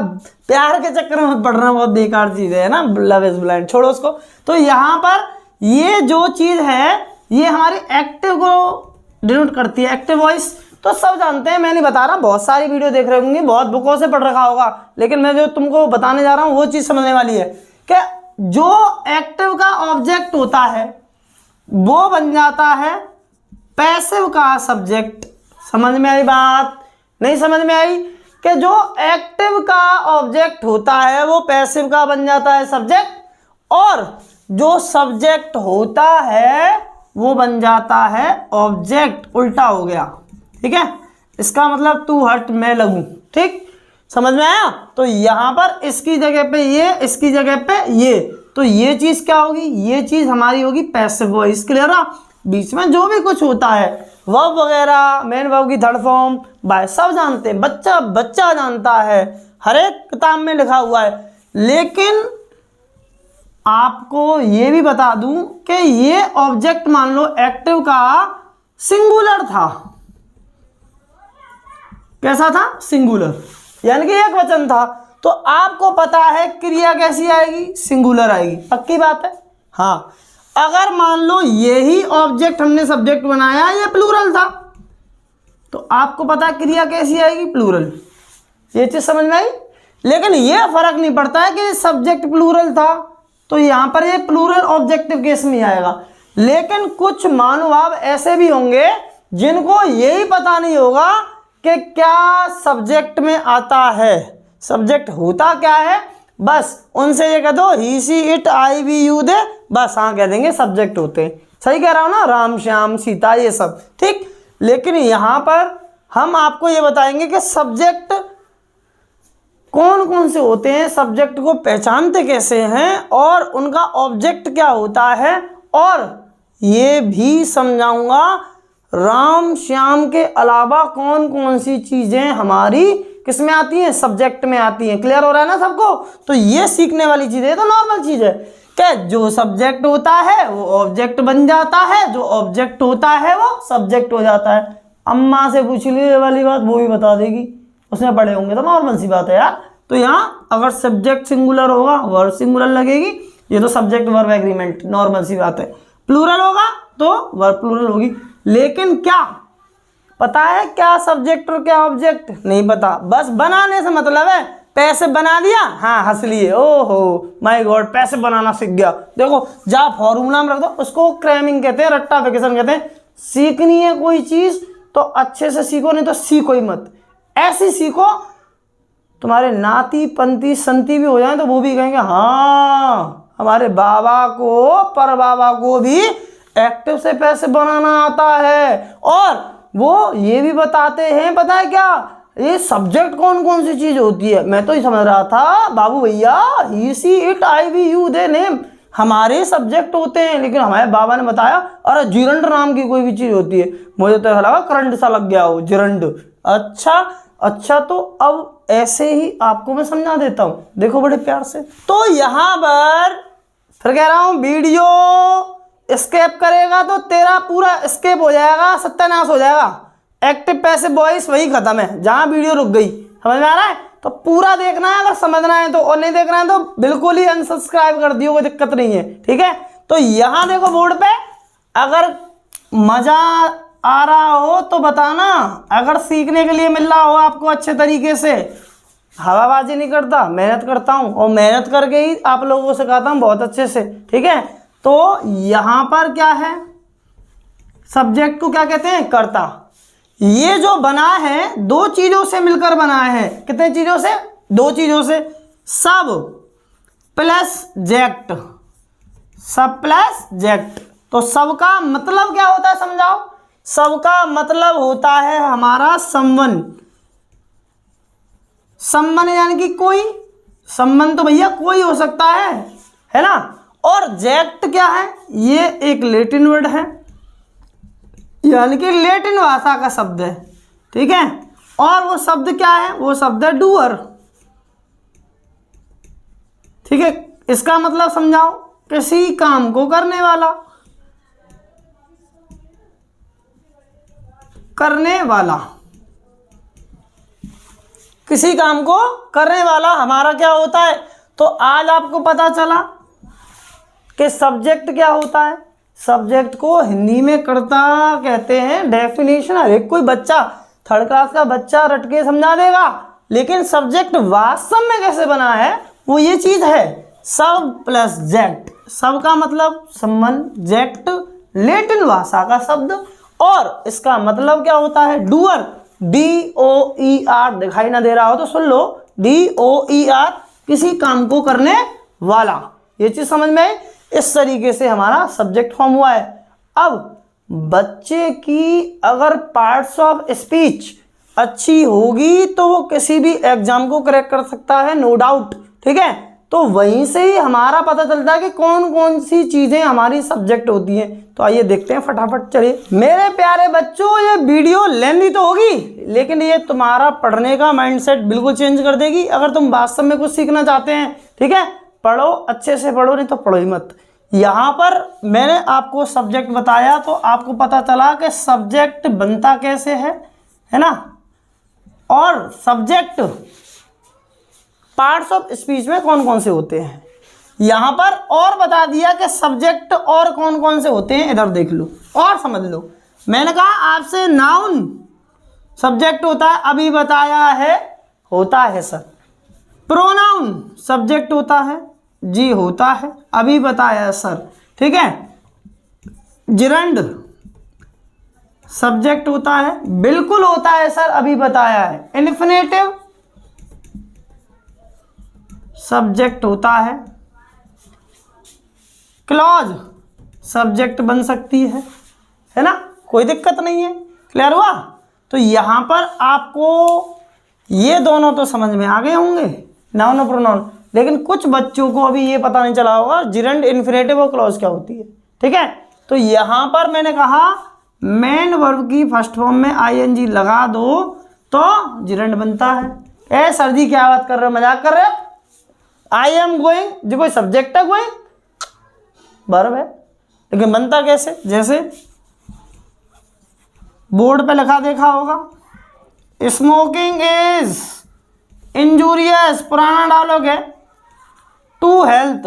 प्यार के चक्कर में पढ़ना बहुत बेकार चीज़ है ना, लव इज ब्लाइंड, छोड़ो उसको। तो यहाँ पर ये जो चीज़ है ये हमारी एक्टिव को डिनोट करती है, एक्टिव वॉइस। तो सब जानते हैं, मैं नहीं बता रहा, बहुत सारी वीडियो देख रहे होंगे, बहुत बुकों से पढ़ रखा होगा, लेकिन मैं जो तुमको बताने जा रहा हूँ वो चीज़ समझने वाली है कि जो एक्टिव का ऑब्जेक्ट होता है वो बन जाता है पैसिव का सब्जेक्ट। समझ में आई बात, नहीं समझ में आई, कि जो एक्टिव का ऑब्जेक्ट होता है वो पैसिव का बन जाता है सब्जेक्ट, और जो सब्जेक्ट होता है वो बन जाता है ऑब्जेक्ट, उल्टा हो गया, ठीक है। इसका मतलब तू हट मैं लगूं, ठीक, समझ में आया। तो यहां पर इसकी जगह पे ये, इसकी जगह पे ये, तो ये चीज क्या होगी, ये चीज हमारी होगी पैसिव वॉइस। क्लियर है। बीच में जो भी कुछ होता है, वर्ब वगैरह, मेन वर्ब की थर्ड फॉर्म, बाय सब जानते हैं, बच्चा बच्चा जानता है, हर एक किताब में लिखा हुआ है। लेकिन आपको ये भी बता दूं कि ये ऑब्जेक्ट मान लो एक्टिव का सिंगुलर था, कैसा था, सिंगुलर, यानी कि एक वचन था, तो आपको पता है क्रिया कैसी आएगी, सिंगुलर आएगी, पक्की बात है। हाँ, अगर मान लो यही ऑब्जेक्ट हमने सब्जेक्ट बनाया, ये प्लूरल था, तो आपको पता है क्रिया कैसी आएगी, प्लूरल। ये चीज समझ में आई। लेकिन ये फर्क नहीं पड़ता है कि सब्जेक्ट प्लूरल था, तो यहां पर ये प्लूरल ऑब्जेक्टिव केस में आएगा। लेकिन कुछ महानुभाव ऐसे भी होंगे जिनको यही पता नहीं होगा कि क्या सब्जेक्ट में आता है, सब्जेक्ट होता क्या है, बस उनसे ये कह दो he she it I we you they, बस हाँ कह देंगे सब्जेक्ट होते हैं। सही कह रहा हूं ना, राम श्याम सीता ये सब, ठीक। लेकिन यहां पर हम आपको ये बताएंगे कि सब्जेक्ट कौन कौन से होते हैं, सब्जेक्ट को पहचानते कैसे हैं, और उनका ऑब्जेक्ट क्या होता है, और ये भी समझाऊंगा राम श्याम के अलावा कौन कौन सी चीजें हमारी किस में आती हैं, सब्जेक्ट में आती हैं। क्लियर हो रहा है ना सबको। तो ये सीखने वाली चीज है, तो नॉर्मल चीज है कि जो सब्जेक्ट होता है वो ऑब्जेक्ट बन जाता है, जो ऑब्जेक्ट होता है वो सब्जेक्ट हो जाता है। अम्मा से पूछ ली वाली बात, वो भी बता देगी, उसमें पढ़े होंगे, तो नॉर्मल सी बात है यार। तो यहाँ अगर सब्जेक्ट सिंगुलर होगा वर्ब सिंगुलर लगेगी, ये तो सब्जेक्ट वर्ब एग्रीमेंट, नॉर्मल सी बात है। प्लूरल होगा तो वर्ब प्लूरल होगी। लेकिन क्या पता है क्या सब्जेक्ट और क्या ऑब्जेक्ट, नहीं पता, बस बनाने से मतलब है। पैसे बना दिया, हाँ हंस लिए, ओहो माय गॉड पैसे बनाना सीख गया। देखो जहाँ फॉर्मूला में रख दो उसको क्रैमिंग कहते हैं, रट्टाफिकेशन कहते हैं। सीखनी है कोई चीज तो अच्छे से सीखो, नहीं तो सीखो ही मत। ऐसी सीखो तुम्हारे नाती पंती संती भी हो जाए तो वो भी कहेंगे हाँ हमारे बाबा को, पर बाबा को भी एक्टिव से पैसे बनाना आता है। और वो ये भी बताते हैं, पता है क्या, ये सब्जेक्ट कौन कौन सी चीज होती है। मैं तो ये समझ रहा था बाबू भैया he she it I we you they name हमारे सब्जेक्ट होते हैं, लेकिन हमारे बाबा ने बताया अरे जिरंड नाम की कोई भी चीज होती है। मुझे तो लगा करंट सा लग गया हो, जिरंड। अच्छा तो अब ऐसे ही आपको मैं समझा देता हूं, देखो बड़े प्यार से। तो यहां पर फिर कह रहा हूं वीडियो स्केप करेगा तो तेरा पूरा स्केप हो जाएगा, सत्यानाश हो जाएगा। एक्टिव पैसिव वॉइस वही खत्म है जहां वीडियो रुक गई, समझ में आ रहा है। तो पूरा देखना है अगर समझना है तो, और नहीं देखना है तो बिल्कुल ही अनसब्सक्राइब कर दियो, कोई दिक्कत नहीं है, ठीक है। तो यहां देखो बोर्ड पे, अगर मजा आ रहा हो तो बताना, अगर सीखने के लिए मिल रहा हो आपको अच्छे तरीके से, हवाबाजी नहीं करता, मेहनत करता हूं और मेहनत करके ही आप लोगों को सिखाता हूं बहुत अच्छे से, ठीक है। तो यहां पर क्या है, सब्जेक्ट को क्या कहते हैं, कर्ता। ये जो बना है दो चीजों से मिलकर बना है, कितने चीजों से, दो चीजों से, सब प्लस जेक्ट, सब प्लस जेक्ट। तो सब का मतलब क्या होता है समझाओ। सब का मतलब होता है हमारा संबंध, संबंध यानी कि कोई, संबंध तो भैया कोई हो सकता है ना। और जेक्ट क्या है, ये एक लैटिन वर्ड है, यानी कि लैटिन भाषा का शब्द है, ठीक है। और वो शब्द क्या है, वो शब्द है डूअर, ठीक है। इसका मतलब समझाओ, किसी काम को करने वाला, करने वाला, किसी काम को करने वाला हमारा क्या होता है। तो आज आपको पता चला कि सब्जेक्ट क्या होता है। सब्जेक्ट को हिंदी में कर्ता कहते हैं। डेफिनेशन हर एक कोई बच्चा, थर्ड क्लास का बच्चा रट के समझा देगा, लेकिन सब्जेक्ट वास्तव में कैसे बना है वो ये चीज है, सब प्लस जेक्ट। सब का मतलब संबंध, जेक्ट लैटिन भाषा का शब्द, और इसका मतलब क्या होता है डूअर, DOER। दिखाई ना दे रहा हो तो सुन लो, DOER, किसी काम को करने वाला। ये चीज समझ में आई। इस तरीके से हमारा सब्जेक्ट फॉर्म हुआ है। अब बच्चे की अगर पार्ट्स ऑफ स्पीच अच्छी होगी तो वो किसी भी एग्जाम को क्रैक कर सकता है, नो डाउट, ठीक है। तो वहीं से ही हमारा पता चलता है कि कौन कौन सी चीजें हमारी सब्जेक्ट होती हैं। तो आइए देखते हैं फटाफट, चलिए। मेरे प्यारे बच्चों, ये वीडियो लेंदी तो होगी, लेकिन ये तुम्हारा पढ़ने का माइंडसेट बिल्कुल चेंज कर देगी अगर तुम वास्तव में कुछ सीखना चाहते हैं, ठीक है। पढ़ो, अच्छे से पढ़ो, नहीं तो पढ़ो ही मत। यहाँ पर मैंने आपको सब्जेक्ट बताया तो आपको पता चला कि सब्जेक्ट बनता कैसे है ना। और सब्जेक्ट पार्ट्स ऑफ स्पीच में कौन कौन से होते हैं, यहां पर और बता दिया कि सब्जेक्ट और कौन कौन से होते हैं। इधर देख लो और समझ लो। मैंने कहा आपसे नाउन सब्जेक्ट होता है, अभी बताया है, होता है सर। प्रोनाउन सब्जेक्ट होता है, जी होता है, अभी बताया है सर, ठीक है। जिरंड सब्जेक्ट होता है, बिल्कुल होता है सर, अभी बताया है। इन्फिनेटिव सब्जेक्ट होता है। क्लॉज सब्जेक्ट बन सकती है ना, कोई दिक्कत नहीं है। क्लियर हुआ। तो यहां पर आपको ये दोनों तो समझ में आ गए होंगे, नाउन और प्रोनाउन, लेकिन कुछ बच्चों को अभी ये पता नहीं चला होगा जिरंड, इन्फिनेटिव और क्लॉज क्या होती है, ठीक है। तो यहां पर मैंने कहा मेन वर्ब की फर्स्ट फॉर्म में ING लगा दो तो जिरंड बनता है। ए सर जी क्या बात कर रहे हो, मजाक कर रहे हो। आई एम गोइंग जो कोई सब्जेक्ट है, गोइंग वर्ब है, लेकिन बनता कैसे, जैसे बोर्ड पे लिखा देखा होगा, स्मोकिंग इज इंजूरियस, पुराना डायलॉग है, टू हेल्थ।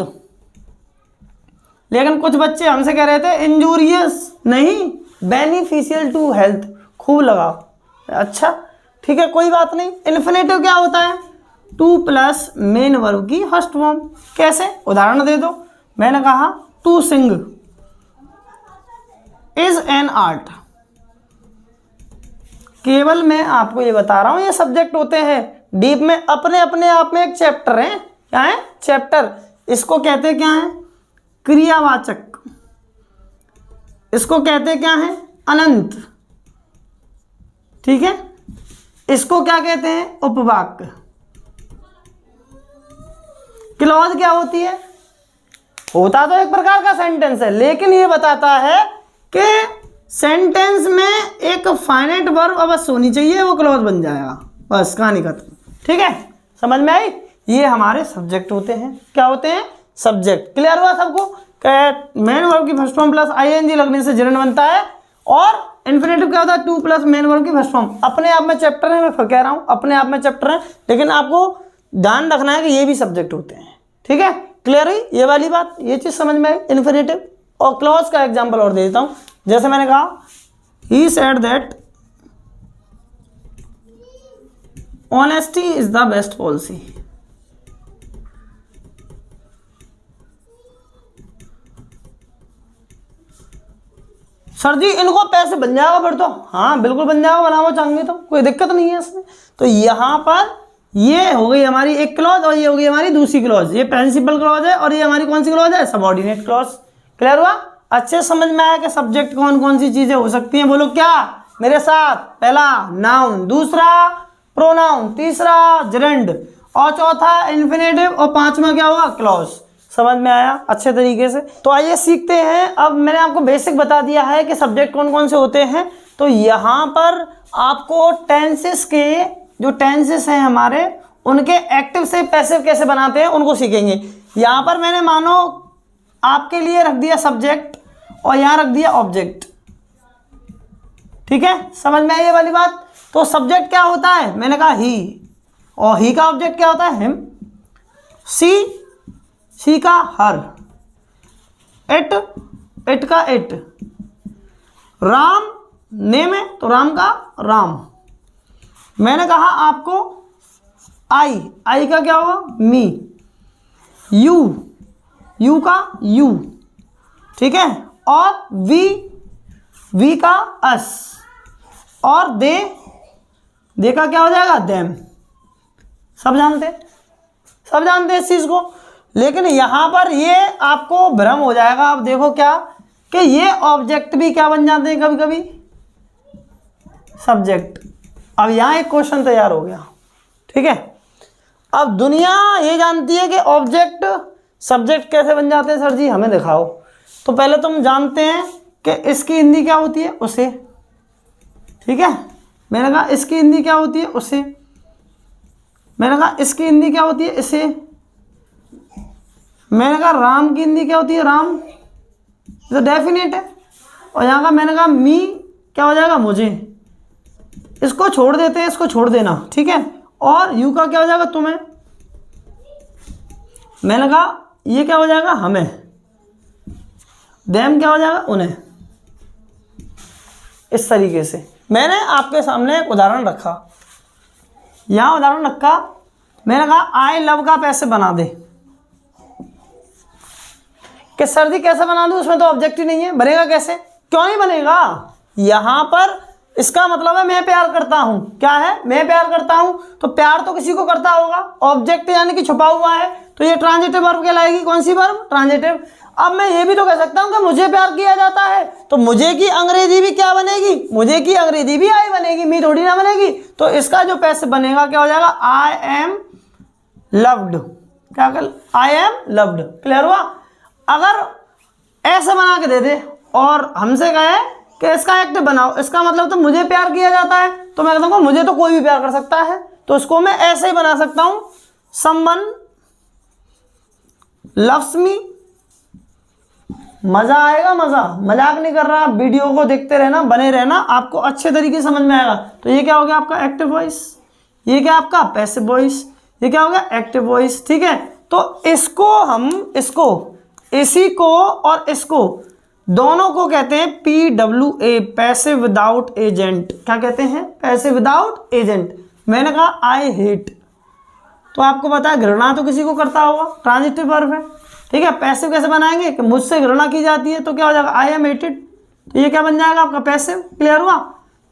लेकिन कुछ बच्चे हमसे कह रहे थे इंजूरियस नहीं, बेनिफिशियल टू हेल्थ। खूब लगाओ, अच्छा ठीक है, कोई बात नहीं। इन्फिनेटिव क्या होता है, टू प्लस मेन वर्ब की फर्स्ट फॉर्म। कैसे, उदाहरण दे दो। मैंने कहा to sing is an art. केवल मैं आपको ये बता रहा हूं, ये सब्जेक्ट होते हैं डीप में, अपने अपने आप में एक चैप्टर है। क्या है? चैप्टर। इसको कहते क्या है? क्रियावाचक। इसको कहते क्या है? अनंत। ठीक है, इसको क्या कहते हैं? उपवाक्य। क्लॉज क्या होती है? होता तो एक प्रकार का सेंटेंस है, लेकिन ये बताता है कि सेंटेंस में एक फाइनाइट वर्ब अवश्य होनी चाहिए, वो क्लॉज बन जाएगा। बस कहानी खत्म। ठीक है, समझ में आई? ये हमारे सब्जेक्ट होते हैं। क्या होते हैं? सब्जेक्ट। क्लियर हुआ सबको? मेन वर्ब की फर्स्ट फॉर्म प्लस आईएनजी लगने से जर्नड बनता है, और इन्फिनेटिव क्या होता है? टू प्लस मेन वर्ब की फर्स्ट फॉर्म। अपने आप में चैप्टर है, मैं फिर कह रहा हूं अपने आप में चैप्टर है, लेकिन आपको ध्यान रखना है कि ये भी सब्जेक्ट होते हैं। ठीक है, क्लियर हुई ये वाली बात? ये चीज समझ में आई? इन्फिनेटिव और क्लॉज का एग्जांपल और दे देता हूं। जैसे मैंने कहा he said that honesty is the best policy. Sir जी इनको पैसे बन जाएगा फिर तो? हाँ बिल्कुल बन जाएगा, बनाओ चाहेंगे तो, कोई दिक्कत नहीं है इसमें। तो यहां पर ये हो गई हमारी एक क्लॉज, और ये हो गई हमारी दूसरी क्लॉज। ये प्रिंसिपल क्लॉज है, और ये हमारी कौन सी क्लॉज है? Subordinate clause. क्लियर हुआ? अच्छे समझ में आया कि सब्जेक्ट कौन कौन सी चीजें हो सकती हैं? बोलो क्या मेरे साथ? पहला नाउन, दूसरा प्रोनाउन, तीसरा जरंड, और चौथा इन्फिनेटिव, और पांचवा क्या होगा? क्लॉज। समझ में आया अच्छे तरीके से? तो आइए सीखते हैं। अब मैंने आपको बेसिक बता दिया है कि सब्जेक्ट कौन कौन से होते हैं। तो यहाँ पर आपको टेंसेस के जो टेंसेस हैं हमारे, उनके एक्टिव से पैसिव कैसे बनाते हैं उनको सीखेंगे। यहाँ पर मैंने मानो आपके लिए रख दिया सब्जेक्ट, और यहाँ रख दिया ऑब्जेक्ट। ठीक है, समझ में आई ये वाली बात? तो सब्जेक्ट क्या होता है? मैंने कहा ही, और ही का ऑब्जेक्ट क्या होता है? हिम। सी का हर। इट का इट। राम नेम है तो राम का राम। मैंने कहा आपको आई का क्या होगा? मी। यू का यू। ठीक है, और वी का अस, और दे का क्या हो जाएगा? देम। सब जानते इस चीज को, लेकिन यहां पर ये आपको भ्रम हो जाएगा। अब देखो क्या कि ये ऑब्जेक्ट भी क्या बन जाते हैं कभी कभी? सब्जेक्ट। अब यहां एक क्वेश्चन तैयार हो गया। ठीक है, अब दुनिया ये जानती है कि ऑब्जेक्ट सब्जेक्ट कैसे बन जाते हैं। सर जी हमें दिखाओ। तो पहले तुम जानते हैं कि इसकी हिंदी क्या होती है? उसे। ठीक है, मैंने कहा इसकी हिंदी क्या होती है? उसे। मैंने कहा इसकी हिंदी क्या होती है? इसे। मैंने कहा राम की हिंदी क्या होती है? राम। तो डेफिनेट है। और यहाँ का मैंने कहा मी क्या हो जाएगा? मुझे। इसको छोड़ देते हैं, इसको छोड़ देना। ठीक है, और यू का क्या हो जाएगा? तुम्हें। मैंने कहा ये क्या हो जाएगा? हमें। देम क्या हो जाएगा? उन्हें। इस तरीके से मैंने आपके सामने एक उदाहरण रखा। यहां उदाहरण रखा, मैंने कहा आई लव का पैसे बना दे। कि सर जी कैसे बना दूं? उसमें तो ऑब्जेक्ट ही नहीं है, बनेगा कैसे? क्यों नहीं बनेगा? यहां पर इसका मतलब है मैं प्यार करता हूं। क्या है? मैं प्यार करता हूं। तो प्यार तो किसी को करता होगा, ऑब्जेक्ट यानी कि छुपा हुआ है, तो ये ट्रांजिटिव वर्ब कहलाएगी। कौन सी वर्ब? ट्रांजिटिव। अब मैं ये भी तो कह सकता हूं कि मुझे प्यार किया जाता है, तो मुझे की अंग्रेजी भी क्या बनेगी? मुझे की अंग्रेजी भी आई बनेगी, मी थोड़ी ना बनेगी। तो इसका जो पैसे बनेगा क्या हो जाएगा? I am loved. क्या कर? I am loved. क्लियर हुआ? अगर ऐसे बना के दे दे और हमसे कहे कि इसका एक्ट बनाओ, इसका मतलब तो मुझे प्यार किया जाता है, तो मैं कहता हूँ मुझे तो कोई भी प्यार कर सकता है, तो इसको मैं ऐसे ही बना सकता हूं, समवन लव्स मी। मजा आएगा, मजाक नहीं कर रहा। वीडियो को देखते रहना, बने रहना, आपको अच्छे तरीके से समझ में आएगा। तो ये क्या हो गया आपका? Active voice. ये क्या आपका? Passive voice. ये क्या हो गया? Active voice. ठीक है, तो इसको हम इसी को और इसको दोनों को कहते हैं PWA, पैसिव विदाउट एजेंट। क्या कहते हैं? Passive without agent. मैंने कहा आई हेट, तो आपको पता है घृणा तो किसी को करता होगा, ट्रांजिटिव वर्ब है, ठीक है। पैसिव कैसे बनाएंगे कि मुझसे घृणा की जाती है, तो क्या हो जाएगा, आई एम हेटेड, तो ये क्या बन जाएगा आपका पैसिव। क्लियर हुआ।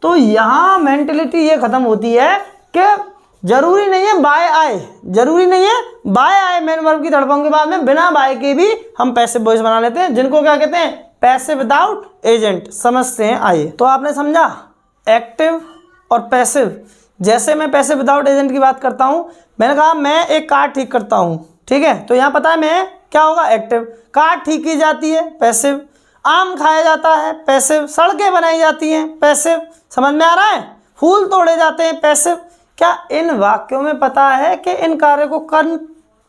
तो यहाँ मेंटेलिटी ये खत्म होती है कि जरूरी नहीं है बाय आए, जरूरी नहीं है बाय आए मेन वर्ब की तड़पों के बाद में, बिना बाय के भी हम पैसिव वॉइस बना लेते हैं, जिनको क्या कहते हैं, पैसिव विदाउट एजेंट। समझते हैं आइए। तो आपने समझा एक्टिव और पैसिव। जैसे मैं पैसिव विदाउट एजेंट की बात करता हूं, मैंने कहा मैं एक कार ठीक करता हूं, ठीक है, तो यहां पता है मैं क्या होगा, एक्टिव। कार ठीक की जाती है, पैसिव। आम खाया जाता है, पैसिव। सड़कें बनाई जाती हैं, पैसिव। समझ में आ रहा है। फूल तोड़े जाते हैं, पैसिव। क्या इन वाक्यों में पता है कि इन कार्यों को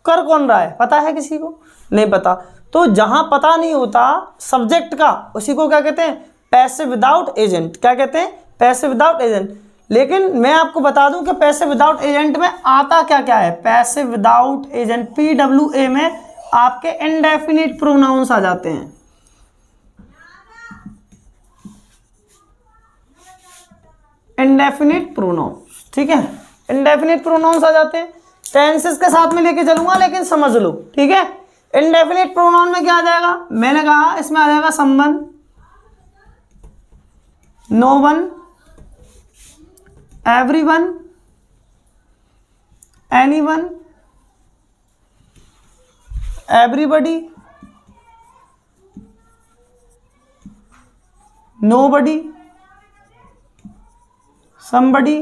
कर कौन रहा है, पता है किसी को, नहीं पता। तो जहां पता नहीं होता सब्जेक्ट का, उसी को क्या कहते हैं, पैसिव विदाउट एजेंट। क्या कहते हैं, पैसिव विदाउट एजेंट। लेकिन मैं आपको बता दूं कि पैसिव विदाउट एजेंट में आता क्या क्या है। पैसिव विदाउट एजेंट PWA में आपके इंडेफिनिट प्रोनाउंस आ जाते हैं। इंडेफिनिट प्रोनाउंस, ठीक है, इंडेफिनिट प्रोनाउंस आ जाते हैं। टेंसेस के साथ में लेके चलूंगा, लेकिन समझ लो, ठीक है। इंडेफिनिट प्रोनाउन में क्या आ जाएगा, मैंने कहा इसमें आ जाएगा someone, no one, everyone, anyone, everybody, nobody, somebody,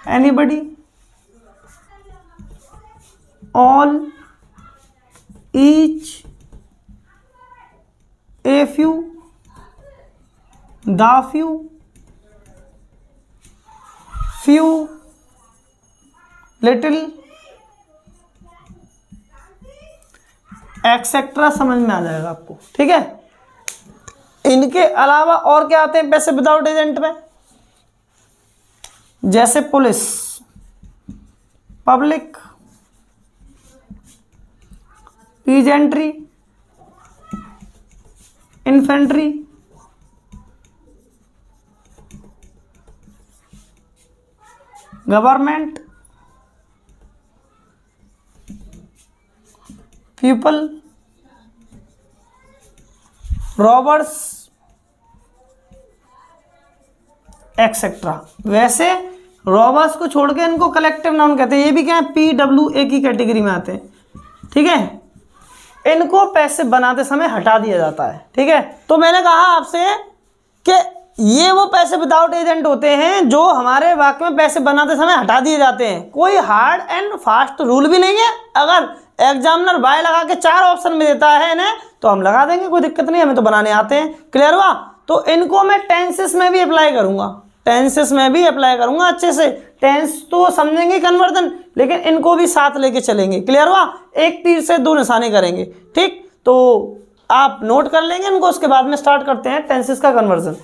anybody, all, each, a few, the few, little, etcetera. समझ में आ जाएगा आपको, ठीक है। इनके अलावा और क्या आते हैं पैसिव विदाउट एजेंट में, जैसे police, public, peasantry, infantry, government, people, robbers, etcetera. वैसे रॉबर्स को छोड़ के इनको कलेक्टिव नाउन कहते हैं। ये भी क्या है, PWA की कैटेगरी में आते हैं, ठीक है। इनको पैसिव बनाते समय हटा दिया जाता है, ठीक है। तो मैंने कहा आपसे कि ये वो पैसिव विदाउट एजेंट होते हैं जो हमारे वाक्य में पैसिव बनाते समय हटा दिए जाते हैं। कोई हार्ड एंड फास्ट रूल भी नहीं है। अगर एग्जामिनर बाय लगा के 4 ऑप्शन में देता है इन्हें, तो हम लगा देंगे, कोई दिक्कत नहीं, हमें तो बनाने आते हैं। क्लियर हुआ। तो इनको मैं टेंसेस में भी अप्लाई करूंगा, टेंसेस में भी अप्लाई करूंगा अच्छे से। टेंस तो समझेंगे कन्वर्जन, लेकिन इनको भी साथ लेके चलेंगे। क्लियर हुआ। एक तीर से 2 निशाने करेंगे, ठीक। तो आप नोट कर लेंगे इनको, उसके बाद में स्टार्ट करते हैं टेंसेस का कन्वर्जन।